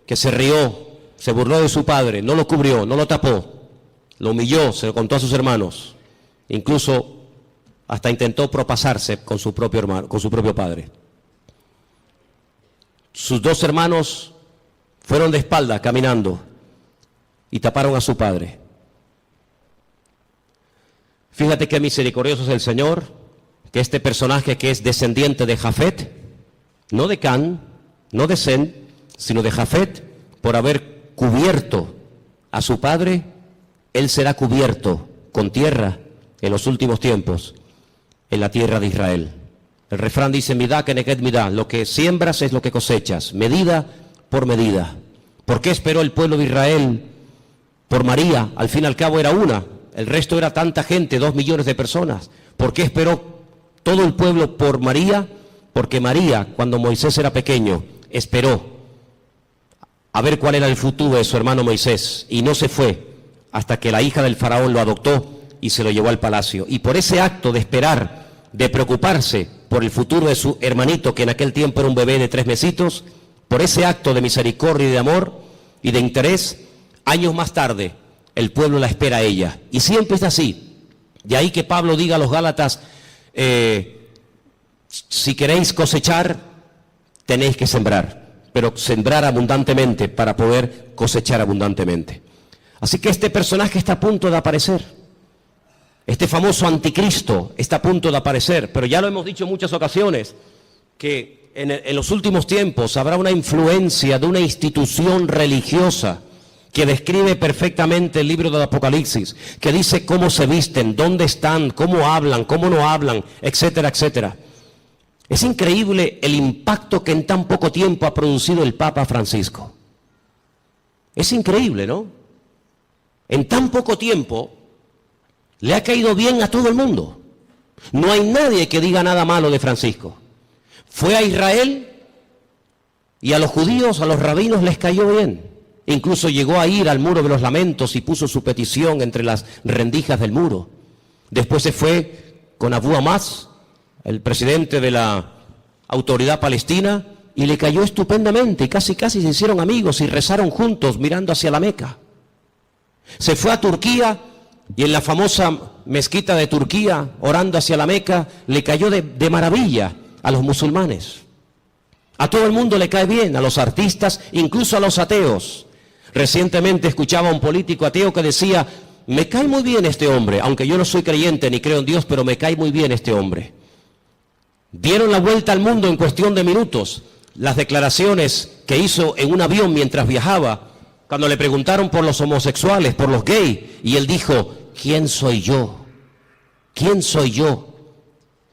que se rió, se burló de su padre, no lo cubrió, no lo tapó, lo humilló, se lo contó a sus hermanos, incluso hasta intentó propasarse con su propio hermano, con su propio padre. Sus 2 hermanos fueron de espalda caminando y taparon a su padre. Fíjate qué misericordioso es el Señor, que este personaje que es descendiente de Jafet, no de Can, no de Sem, sino de Jafet, por haber cubierto a su padre, él será cubierto con tierra en los últimos tiempos, en la tierra de Israel. El refrán dice, midá keneged midá, lo que siembras es lo que cosechas, medida por medida. ¿Por qué esperó el pueblo de Israel por María? Al fin y al cabo era una, el resto era tanta gente, 2 millones de personas. ¿Por qué esperó todo el pueblo por María? Porque María, cuando Moisés era pequeño, esperó a ver cuál era el futuro de su hermano Moisés, y no se fue hasta que la hija del faraón lo adoptó y se lo llevó al palacio. Y por ese acto de esperar, de preocuparse por el futuro de su hermanito, que en aquel tiempo era un bebé de 3 mesitos, por ese acto de misericordia y de amor y de interés, años más tarde, el pueblo la espera a ella. Y siempre es así. De ahí que Pablo diga a los Gálatas, si queréis cosechar, tenéis que sembrar, pero sembrar abundantemente para poder cosechar abundantemente. Así que este personaje está a punto de aparecer. Este famoso anticristo está a punto de aparecer, pero ya lo hemos dicho en muchas ocasiones, que en los últimos tiempos habrá una influencia de una institución religiosa que describe perfectamente el libro del Apocalipsis, que dice cómo se visten, dónde están, cómo hablan, cómo no hablan, etcétera, etcétera. Es increíble el impacto que en tan poco tiempo ha producido el Papa Francisco. Es increíble, ¿no? En tan poco tiempo le ha caído bien a todo el mundo. No hay nadie que diga nada malo de Francisco. Fue a Israel y a los judíos, a los rabinos les cayó bien. Incluso llegó a ir al muro de los lamentos y puso su petición entre las rendijas del muro. Después se fue con Abu Hamas, el presidente de la autoridad palestina, y le cayó estupendamente y casi se hicieron amigos y rezaron juntos mirando hacia la Meca. Se fue a Turquía y en la famosa mezquita de Turquía, orando hacia la Meca, le cayó de maravilla a los musulmanes. A todo el mundo le cae bien, a los artistas, incluso a los ateos. Recientemente escuchaba a un político ateo que decía, me cae muy bien este hombre, aunque yo no soy creyente ni creo en Dios, pero me cae muy bien este hombre. Dieron la vuelta al mundo en cuestión de minutos las declaraciones que hizo en un avión mientras viajaba, cuando le preguntaron por los homosexuales, por los gays, y él dijo, ¿quién soy yo? ¿Quién soy yo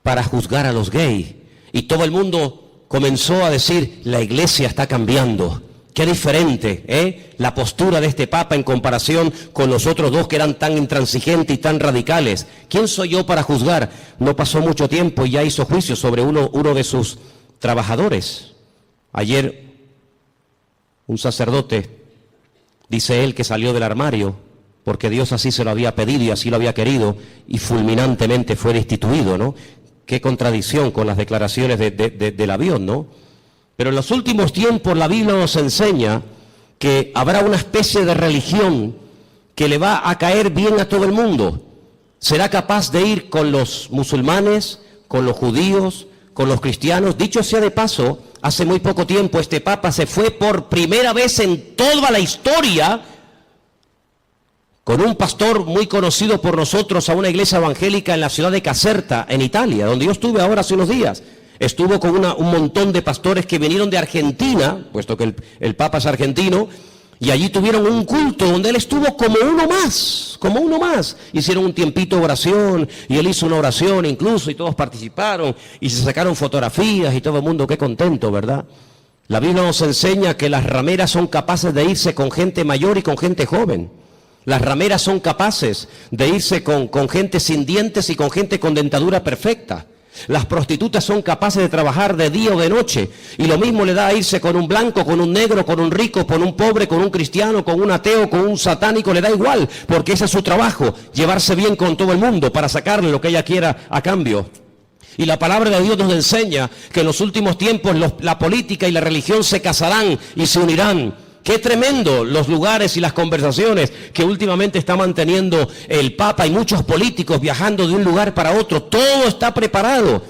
para juzgar a los gays? Y todo el mundo comenzó a decir, la iglesia está cambiando. Qué diferente, la postura de este Papa en comparación con los otros 2 que eran tan intransigentes y tan radicales. ¿Quién soy yo para juzgar? No pasó mucho tiempo y ya hizo juicio sobre uno de sus trabajadores. Ayer un sacerdote, dice él, que salió del armario porque Dios así se lo había pedido y así lo había querido, y fulminantemente fue destituido, ¿no? Qué contradicción con las declaraciones del avión, ¿no? Pero en los últimos tiempos la Biblia nos enseña que habrá una especie de religión que le va a caer bien a todo el mundo. Será capaz de ir con los musulmanes, con los judíos, con los cristianos. Dicho sea de paso, hace muy poco tiempo este Papa se fue por primera vez en toda la historia con un pastor muy conocido por nosotros a una iglesia evangélica en la ciudad de Caserta, en Italia, donde yo estuve ahora hace unos días. Estuvo con un montón de pastores que vinieron de Argentina, puesto que el Papa es argentino, y allí tuvieron un culto donde él estuvo como uno más. Hicieron un tiempito de oración, y él hizo una oración incluso, y todos participaron, y se sacaron fotografías, y todo el mundo, qué contento, ¿verdad? La Biblia nos enseña que las rameras son capaces de irse con gente mayor y con gente joven. Las rameras son capaces de irse con gente sin dientes y con gente con dentadura perfecta. Las prostitutas son capaces de trabajar de día o de noche. Y lo mismo le da a irse con un blanco, con un negro, con un rico, con un pobre, con un cristiano, con un ateo, con un satánico. Le da igual, porque ese es su trabajo, llevarse bien con todo el mundo para sacarle lo que ella quiera a cambio. Y la palabra de Dios nos enseña que en los últimos tiempos la política y la religión se casarán y se unirán. Qué tremendo los lugares y las conversaciones que últimamente está manteniendo el Papa y muchos políticos viajando de un lugar para otro. Todo está preparado.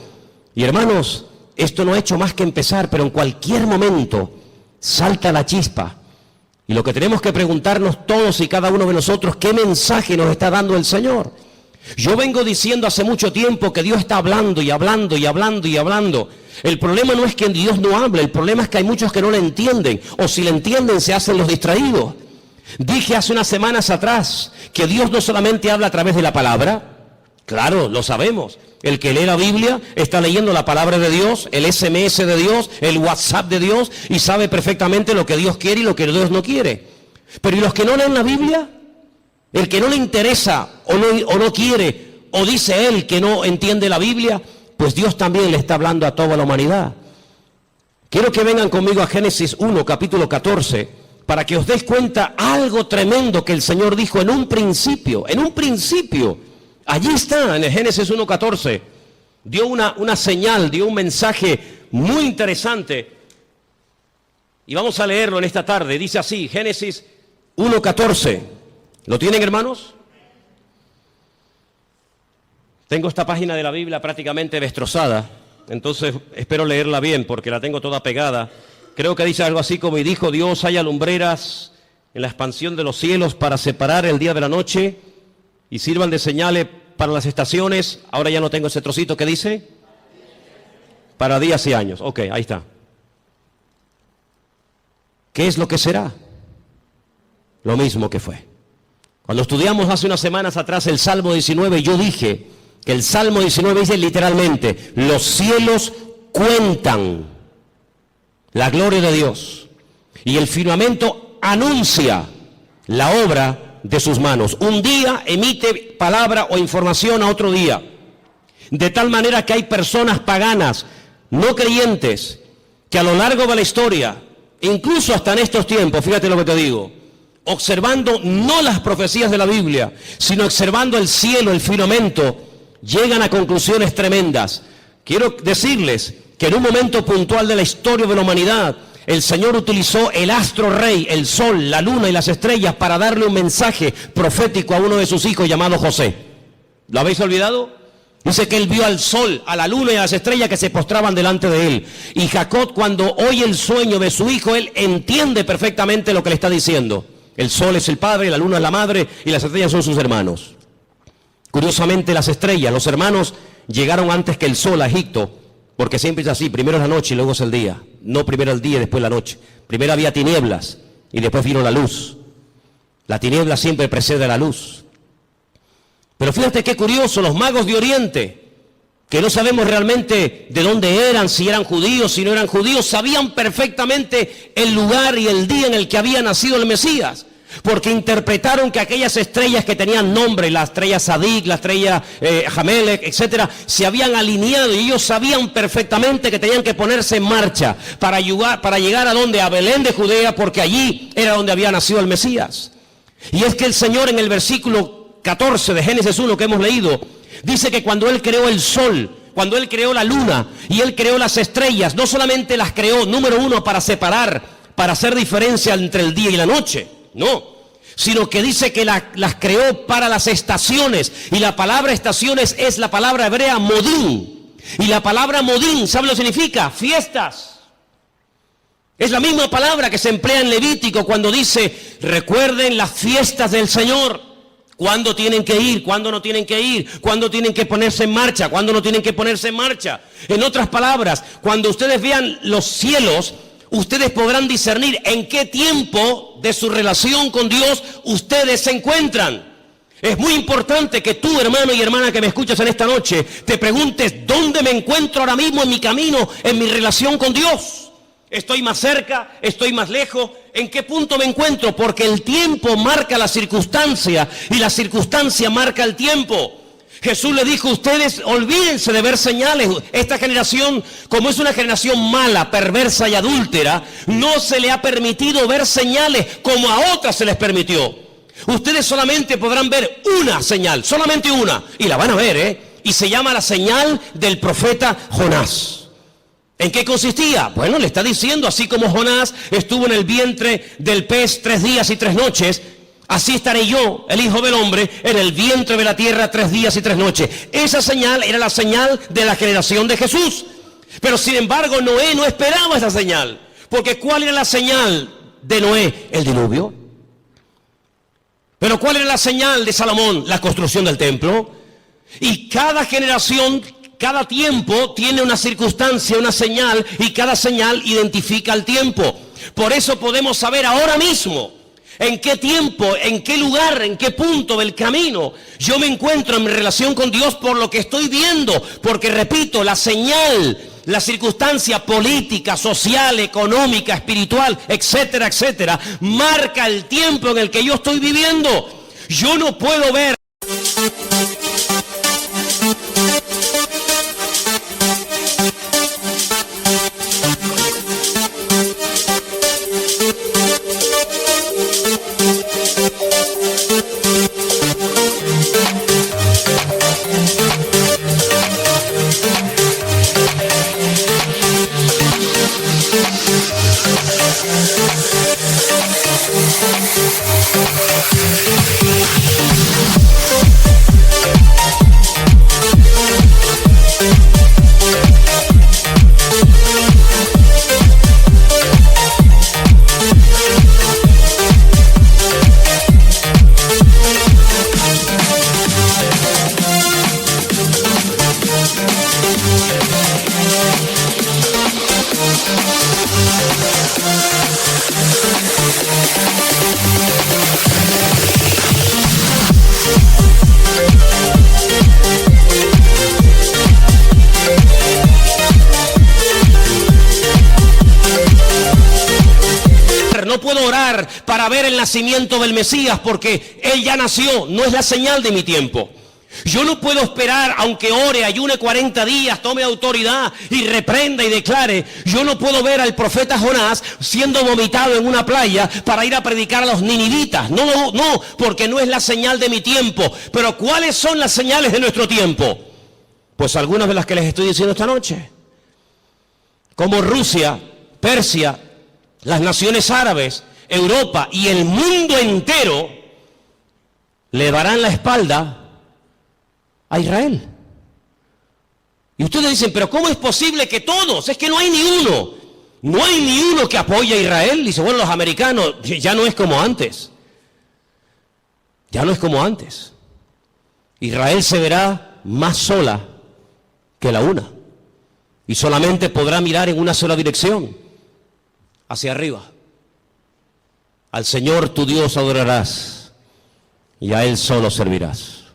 Y hermanos, esto no ha hecho más que empezar, pero en cualquier momento salta la chispa. Y lo que tenemos que preguntarnos todos y cada uno de nosotros, ¿qué mensaje nos está dando el Señor? Yo vengo diciendo hace mucho tiempo que Dios está hablando y hablando y hablando y hablando. El problema no es que Dios no hable, el problema es que hay muchos que no le entienden, o si le entienden se hacen los distraídos. Dije hace unas semanas atrás que Dios no solamente habla a través de la palabra, claro, lo sabemos. El que lee la Biblia está leyendo la palabra de Dios, el SMS de Dios, el WhatsApp de Dios, y sabe perfectamente lo que Dios quiere y lo que Dios no quiere. Pero ¿y los que no leen la Biblia? El que no le interesa o no quiere, o dice él que no entiende la Biblia, pues Dios también le está hablando a toda la humanidad. Quiero que vengan conmigo a Génesis 1, capítulo 14, para que os deis cuenta algo tremendo que el Señor dijo en un principio. Allí está, en el Génesis 1, 14. Dio una señal, dio un mensaje muy interesante. Y vamos a leerlo en esta tarde. Dice así, Génesis 1, 14. ¿Lo tienen, hermanos? Tengo esta página de la Biblia prácticamente destrozada, entonces espero leerla bien porque la tengo toda pegada. Creo que dice algo así como, y dijo Dios, haya lumbreras en la expansión de los cielos para separar el día de la noche y sirvan de señales para las estaciones. Ahora ya no tengo ese trocito que dice, para días y años. Ok, ahí está. ¿Qué es lo que será? Lo mismo que fue. Cuando estudiamos hace unas semanas atrás el Salmo 19, yo dije que el Salmo 19 dice literalmente, los cielos cuentan la gloria de Dios y el firmamento anuncia la obra de sus manos. Un día emite palabra o información a otro día, de tal manera que hay personas paganas, no creyentes, que a lo largo de la historia, incluso hasta en estos tiempos, fíjate lo que te digo, observando no las profecías de la Biblia, sino observando el cielo, el firmamento, llegan a conclusiones tremendas. Quiero decirles que en un momento puntual de la historia de la humanidad, el Señor utilizó el astro rey, el sol, la luna y las estrellas para darle un mensaje profético a uno de sus hijos llamado José. ¿Lo habéis olvidado? Dice que él vio al sol, a la luna y a las estrellas que se postraban delante de él. Y Jacob, cuando oye el sueño de su hijo, él entiende perfectamente lo que le está diciendo. El sol es el padre, la luna es la madre y las estrellas son sus hermanos. Curiosamente las estrellas, los hermanos, llegaron antes que el sol a Egipto, porque siempre es así, primero es la noche y luego es el día. No primero el día y después la noche. Primero había tinieblas y después vino la luz. La tiniebla siempre precede a la luz. Pero fíjate qué curioso, los magos de Oriente, que no sabemos realmente de dónde eran, si eran judíos, si no eran judíos, sabían perfectamente el lugar y el día en el que había nacido el Mesías, porque interpretaron que aquellas estrellas que tenían nombre, la estrella Sadik, la estrella Jamelec, etcétera, se habían alineado y ellos sabían perfectamente que tenían que ponerse en marcha para llegar a donde, a Belén de Judea, porque allí era donde había nacido el Mesías. Y es que el Señor en el versículo 14 de Génesis 1 que hemos leído, dice que cuando Él creó el sol, cuando Él creó la luna y Él creó las estrellas, no solamente las creó, número uno, para separar, para hacer diferencia entre el día y la noche, no, sino que dice que las creó para las estaciones, y la palabra estaciones es la palabra hebrea modín, y la palabra modín, ¿sabe lo que significa? Fiestas. Es la misma palabra que se emplea en Levítico cuando dice, recuerden las fiestas del Señor. ¿Cuándo tienen que ir? ¿Cuándo no tienen que ir? ¿Cuándo tienen que ponerse en marcha? ¿Cuándo no tienen que ponerse en marcha? En otras palabras, cuando ustedes vean los cielos, ustedes podrán discernir en qué tiempo de su relación con Dios ustedes se encuentran. Es muy importante que tú, hermano y hermana que me escuchas en esta noche, te preguntes, ¿dónde me encuentro ahora mismo en mi camino, en mi relación con Dios? ¿Estoy más cerca? ¿Estoy más lejos? ¿En qué punto me encuentro? Porque el tiempo marca la circunstancia y la circunstancia marca el tiempo. Jesús le dijo, ustedes olvídense de ver señales. Esta generación, como es una generación mala, perversa y adúltera, no se le ha permitido ver señales como a otras se les permitió. Ustedes solamente podrán ver una señal, solamente una, y la van a ver, y se llama la señal del profeta Jonás. ¿En qué consistía? Bueno, le está diciendo, así como Jonás estuvo en el vientre del pez 3 días y 3 noches, así estaré yo, el Hijo del Hombre, en el vientre de la tierra 3 días y 3 noches. Esa señal era la señal de la generación de Jesús. Pero sin embargo, Noé no esperaba esa señal. Porque ¿cuál era la señal de Noé? El diluvio. Pero ¿cuál era la señal de Salomón? La construcción del templo. Y cada generación, cada tiempo tiene una circunstancia, una señal, y cada señal identifica el tiempo. Por eso podemos saber ahora mismo en qué tiempo, en qué lugar, en qué punto del camino yo me encuentro en mi relación con Dios por lo que estoy viendo. Porque repito, la señal, la circunstancia política, social, económica, espiritual, etcétera, etcétera, marca el tiempo en el que yo estoy viviendo. Yo no puedo ver para ver el nacimiento del Mesías, porque Él ya nació, no es la señal de mi tiempo. Yo no puedo esperar, aunque ore, ayune 40 días, tome autoridad y reprenda y declare. Yo no puedo ver al profeta Jonás siendo vomitado en una playa para ir a predicar a los ninivitas. No, porque no es la señal de mi tiempo. Pero ¿cuáles son las señales de nuestro tiempo? Pues algunas de las que les estoy diciendo esta noche. Como Rusia, Persia, las naciones árabes, Europa y el mundo entero le darán la espalda a Israel. Y ustedes dicen, pero ¿cómo es posible que todos? Es que no hay ni uno. No hay ni uno que apoye a Israel. Dice, bueno, los americanos, ya no es como antes. Ya no es como antes. Israel se verá más sola que la una. Y solamente podrá mirar en una sola dirección, hacia arriba. Al Señor tu Dios adorarás y a Él solo servirás.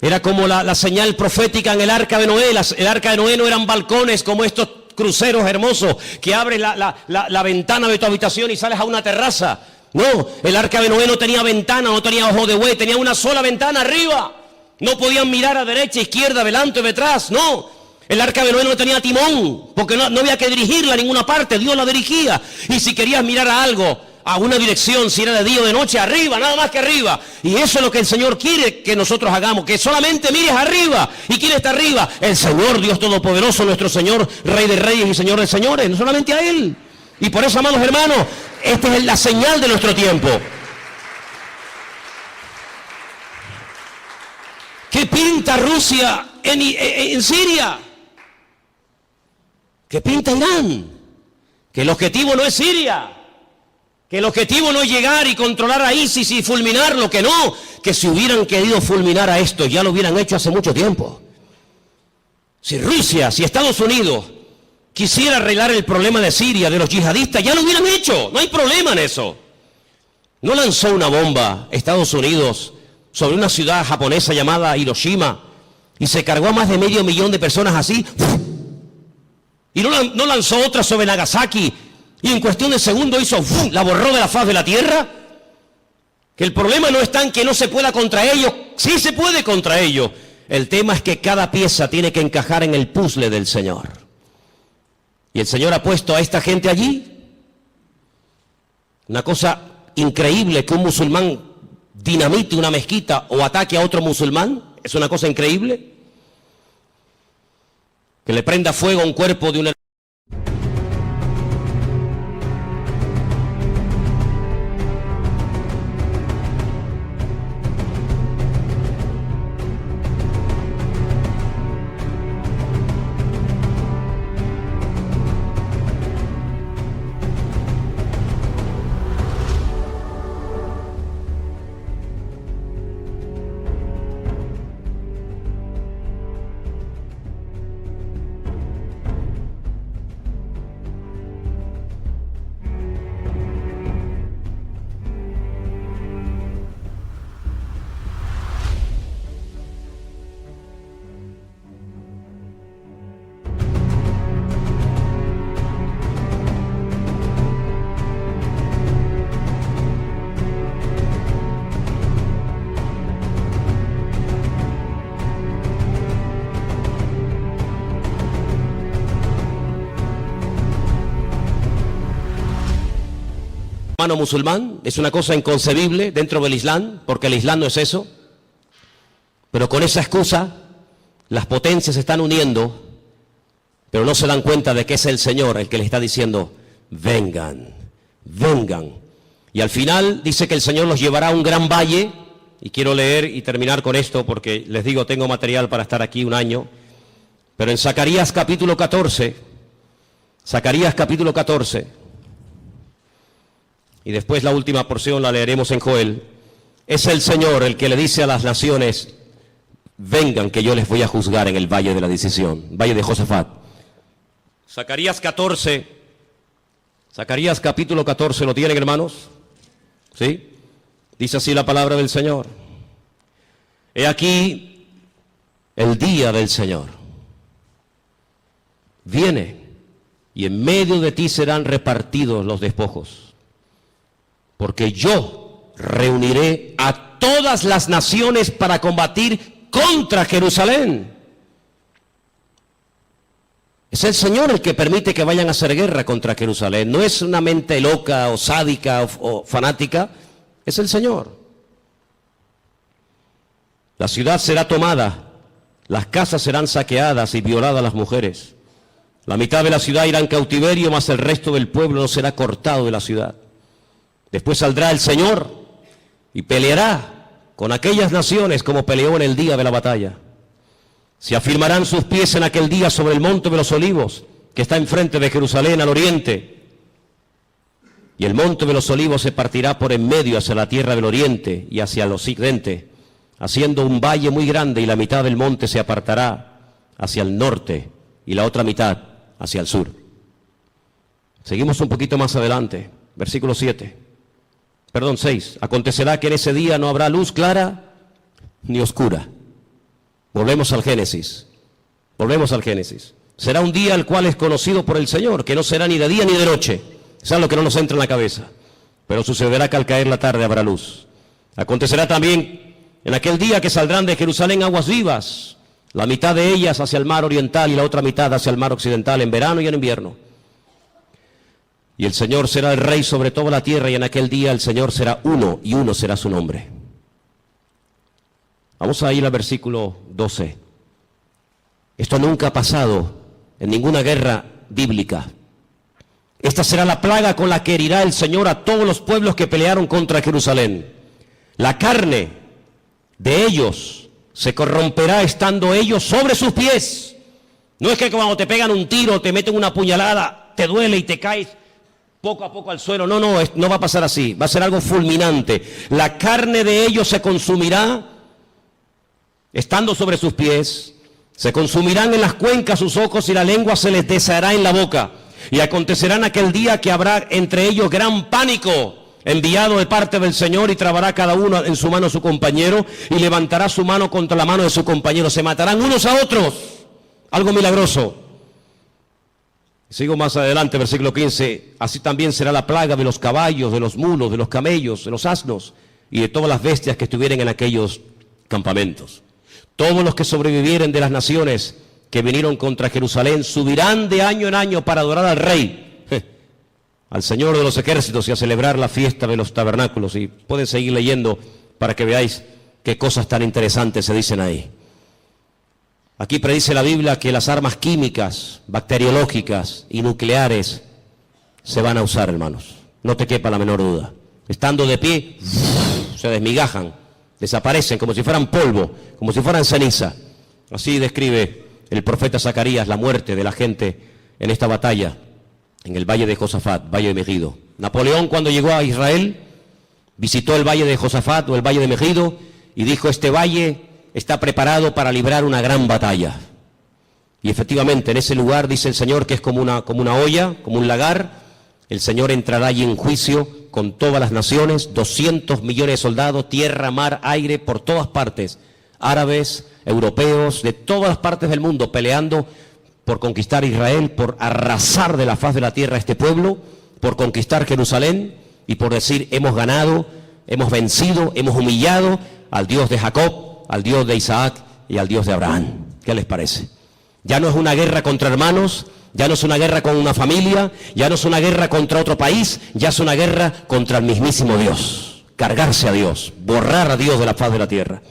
Era como la señal profética en el arca de Noé. El arca de Noé no eran balcones como estos cruceros hermosos que abres la ventana de tu habitación y sales a una terraza. No, el arca de Noé no tenía ventana, no tenía ojo de buey, tenía una sola ventana arriba. No podían mirar a derecha, izquierda, adelante o detrás, no. El arca de Noé no tenía timón, porque no había que dirigirla a ninguna parte, Dios la dirigía. Y si querías mirar a algo, a una dirección, si era de día o de noche, arriba, nada más que arriba. Y eso es lo que el Señor quiere que nosotros hagamos, que solamente mires arriba. ¿Y quién está arriba? El Señor, Dios Todopoderoso, nuestro Señor, Rey de Reyes y Señor de Señores, no solamente a Él. Y por eso, amados hermanos, esta es la señal de nuestro tiempo. ¿Qué pinta Rusia en Siria? ¿Qué pinta Irán? que el objetivo no es Siria, que el objetivo no es llegar y controlar a ISIS y fulminarlo, que no, que si hubieran querido fulminar a esto ya lo hubieran hecho hace mucho tiempo. Si Rusia, si Estados Unidos quisiera arreglar el problema de Siria, de los yihadistas, ya lo hubieran hecho, no hay problema en eso. No lanzó una bomba Estados Unidos sobre una ciudad japonesa llamada Hiroshima y se cargó a más de 500.000 de personas así, y no lanzó otra sobre Nagasaki y en cuestión de segundos hizo, la borró de la faz de la tierra. Que el problema no está en que no se pueda contra ellos, sí se puede contra ellos. El tema es que cada pieza tiene que encajar en el puzzle del Señor. Y el Señor ha puesto a esta gente allí. Una cosa increíble que un musulmán dinamite una mezquita o ataque a otro musulmán, es una cosa increíble. Que le prenda fuego a un cuerpo de una... Hermano musulmán, es una cosa inconcebible dentro del Islam, porque el Islam no es eso. Pero con esa excusa, las potencias se están uniendo, pero no se dan cuenta de que es el Señor el que les está diciendo, vengan, vengan. Y al final dice que el Señor los llevará a un gran valle, y quiero leer y terminar con esto, porque les digo, tengo material para estar aquí un año, pero en Zacarías capítulo 14, y después la última porción la leeremos en Joel, es el Señor el que le dice a las naciones, vengan que yo les voy a juzgar en el valle de la decisión, valle de Josafat. Zacarías capítulo 14, ¿lo tienen, hermanos? ¿Sí? Dice así la palabra del Señor. He aquí el día del Señor. Viene y en medio de ti serán repartidos los despojos. Porque yo reuniré a todas las naciones para combatir contra Jerusalén. Es el Señor el que permite que vayan a hacer guerra contra Jerusalén. No es una mente loca o sádica o fanática. Es el Señor. La ciudad será tomada, las casas serán saqueadas y violadas las mujeres. La mitad de la ciudad irá en cautiverio, mas el resto del pueblo no será cortado de la ciudad. Después saldrá el Señor y peleará con aquellas naciones como peleó en el día de la batalla. Se afirmarán sus pies en aquel día sobre el monte de los olivos, que está enfrente de Jerusalén al oriente. Y el monte de los olivos se partirá por en medio hacia la tierra del oriente y hacia el occidente, haciendo un valle muy grande, y la mitad del monte se apartará hacia el norte y la otra mitad hacia el sur. Seguimos un poquito más adelante, versículo 6. Acontecerá que en ese día no habrá luz clara ni oscura. Volvemos al Génesis. Será un día el cual es conocido por el Señor, que no será ni de día ni de noche. Eso es lo que no nos entra en la cabeza. Pero sucederá que al caer la tarde habrá luz. Acontecerá también en aquel día que saldrán de Jerusalén aguas vivas, la mitad de ellas hacia el mar oriental y la otra mitad hacia el mar occidental, en verano y en invierno. Y el Señor será el rey sobre toda la tierra, y en aquel día el Señor será uno, y uno será su nombre. Vamos a ir al versículo 12. Esto nunca ha pasado en ninguna guerra bíblica. Esta será la plaga con la que herirá el Señor a todos los pueblos que pelearon contra Jerusalén. La carne de ellos se corromperá estando ellos sobre sus pies. No es que cuando te pegan un tiro, te meten una puñalada, te duele y te caes poco a poco al suelo. No, no va a pasar así, va a ser algo fulminante. La carne de ellos se consumirá estando sobre sus pies, se consumirán en las cuencas sus ojos y la lengua se les deshará en la boca. Y acontecerá en aquel día que habrá entre ellos gran pánico, enviado de parte del Señor, y trabará cada uno en su mano a su compañero y levantará su mano contra la mano de su compañero. Se matarán unos a otros. Algo milagroso. Sigo más adelante, versículo 15. Así también será la plaga de los caballos, de los mulos, de los camellos, de los asnos y de todas las bestias que estuvieren en aquellos campamentos. Todos los que sobrevivieren de las naciones que vinieron contra Jerusalén subirán de año en año para adorar al Rey, al Señor de los ejércitos, y a celebrar la fiesta de los tabernáculos. Y pueden seguir leyendo para que veáis qué cosas tan interesantes se dicen ahí. Aquí predice la Biblia que las armas químicas, bacteriológicas y nucleares se van a usar, hermanos. No te quepa la menor duda. Estando de pie, se desmigajan, desaparecen como si fueran polvo, como si fueran ceniza. Así describe el profeta Zacarías la muerte de la gente en esta batalla, en el valle de Josafat, valle de Megido. Napoleón, cuando llegó a Israel, visitó el valle de Josafat o el valle de Megido y dijo: este valle está preparado para librar una gran batalla. Y efectivamente, en ese lugar dice el Señor que es como una olla, como un lagar. El Señor entrará allí en juicio con todas las naciones, 200 millones de soldados, tierra, mar, aire, por todas partes, árabes, europeos, de todas las partes del mundo, peleando por conquistar Israel, por arrasar de la faz de la tierra a este pueblo, por conquistar Jerusalén y por decir: hemos ganado, hemos vencido, hemos humillado al Dios de Jacob, al Dios de Isaac y al Dios de Abraham. ¿Qué les parece? Ya no es una guerra contra hermanos, ya no es una guerra con una familia, ya no es una guerra contra otro país, ya es una guerra contra el mismísimo Dios. Cargarse a Dios, borrar a Dios de la faz de la tierra.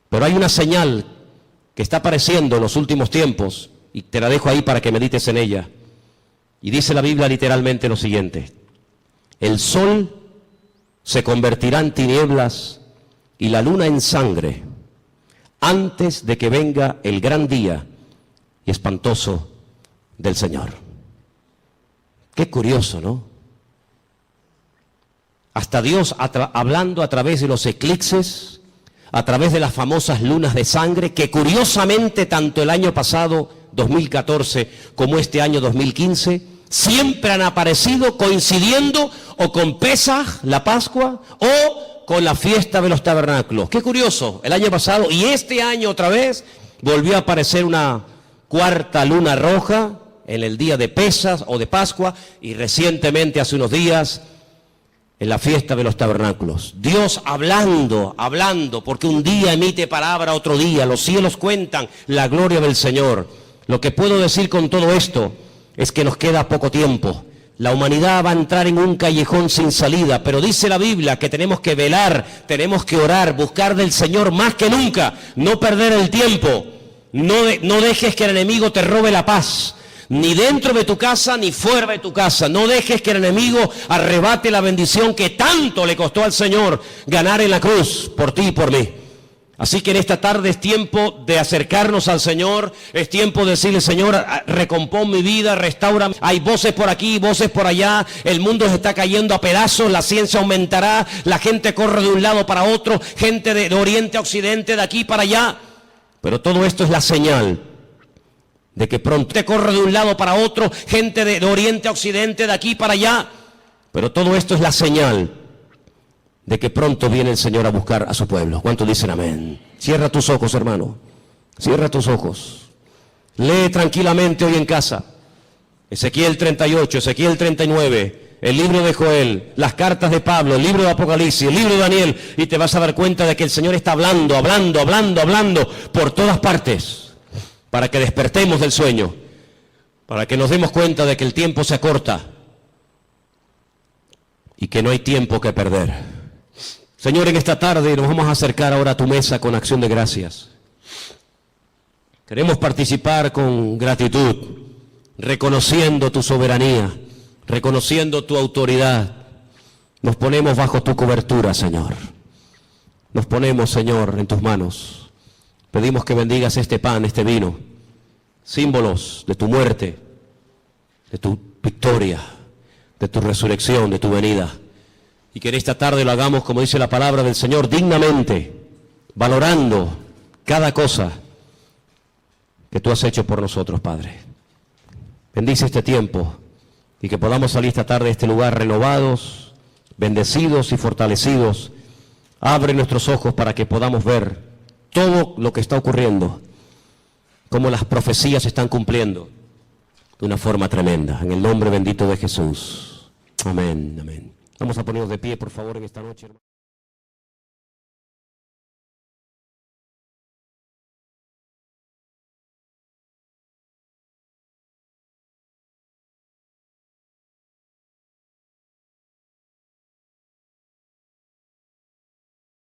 Pero hay una señal que está apareciendo en los últimos tiempos, y te la dejo ahí para que medites en ella. Y dice la Biblia literalmente lo siguiente: el sol se convertirá en tinieblas y la luna en sangre antes de que venga el gran día y espantoso del Señor. Qué curioso, ¿no? Hasta Dios hablando a través de los eclipses, a través de las famosas lunas de sangre, que curiosamente tanto el año pasado, 2014, como este año 2015, siempre han aparecido coincidiendo o con Pesaj, la Pascua, o con la fiesta de los tabernáculos. Qué curioso, el año pasado y este año otra vez volvió a aparecer una cuarta luna roja en el día de Pesaj o de Pascua, y recientemente, hace unos días, en la fiesta de los tabernáculos. Dios hablando, porque un día emite palabra, otro día, los cielos cuentan la gloria del Señor. Lo que puedo decir con todo esto es que nos queda poco tiempo. La humanidad va a entrar en un callejón sin salida, pero dice la Biblia que tenemos que velar, tenemos que orar, buscar del Señor más que nunca, no perder el tiempo. No dejes que el enemigo te robe la paz, ni dentro de tu casa ni fuera de tu casa. No dejes que el enemigo arrebate la bendición que tanto le costó al Señor ganar en la cruz por ti y por mí. Así que en esta tarde es tiempo de acercarnos al Señor, es tiempo de decirle: Señor, recompón mi vida, restaura. Hay voces por aquí, voces por allá, el mundo se está cayendo a pedazos, la ciencia aumentará, la gente corre de un lado para otro, gente de oriente a occidente, de aquí para allá. Pero todo esto es la señal de que pronto te corre de un lado para otro, gente de oriente a occidente, de aquí para allá. Pero todo esto es la señal de que pronto viene el Señor a buscar a su pueblo. ¿Cuántos dicen amén? Cierra tus ojos, hermano. Cierra tus ojos. Lee tranquilamente hoy en casa Ezequiel 38, Ezequiel 39, el libro de Joel, las cartas de Pablo, el libro de Apocalipsis, el libro de Daniel, y te vas a dar cuenta de que el Señor está hablando por todas partes, para que despertemos del sueño, para que nos demos cuenta de que el tiempo se acorta y que no hay tiempo que perder. Señor, en esta tarde nos vamos a acercar ahora a tu mesa con acción de gracias. Queremos participar con gratitud, reconociendo tu soberanía, reconociendo tu autoridad. Nos ponemos bajo tu cobertura, Señor. Nos ponemos, Señor, en tus manos. Pedimos que bendigas este pan, este vino, símbolos de tu muerte, de tu victoria, de tu resurrección, de tu venida. Y que en esta tarde lo hagamos, como dice la palabra del Señor, dignamente, valorando cada cosa que tú has hecho por nosotros, Padre. Bendice este tiempo y que podamos salir esta tarde de este lugar renovados, bendecidos y fortalecidos. Abre nuestros ojos para que podamos ver todo lo que está ocurriendo, cómo las profecías se están cumpliendo de una forma tremenda. En el nombre bendito de Jesús. Amén, amén. Vamos a ponernos de pie, por favor, en esta noche, hermano.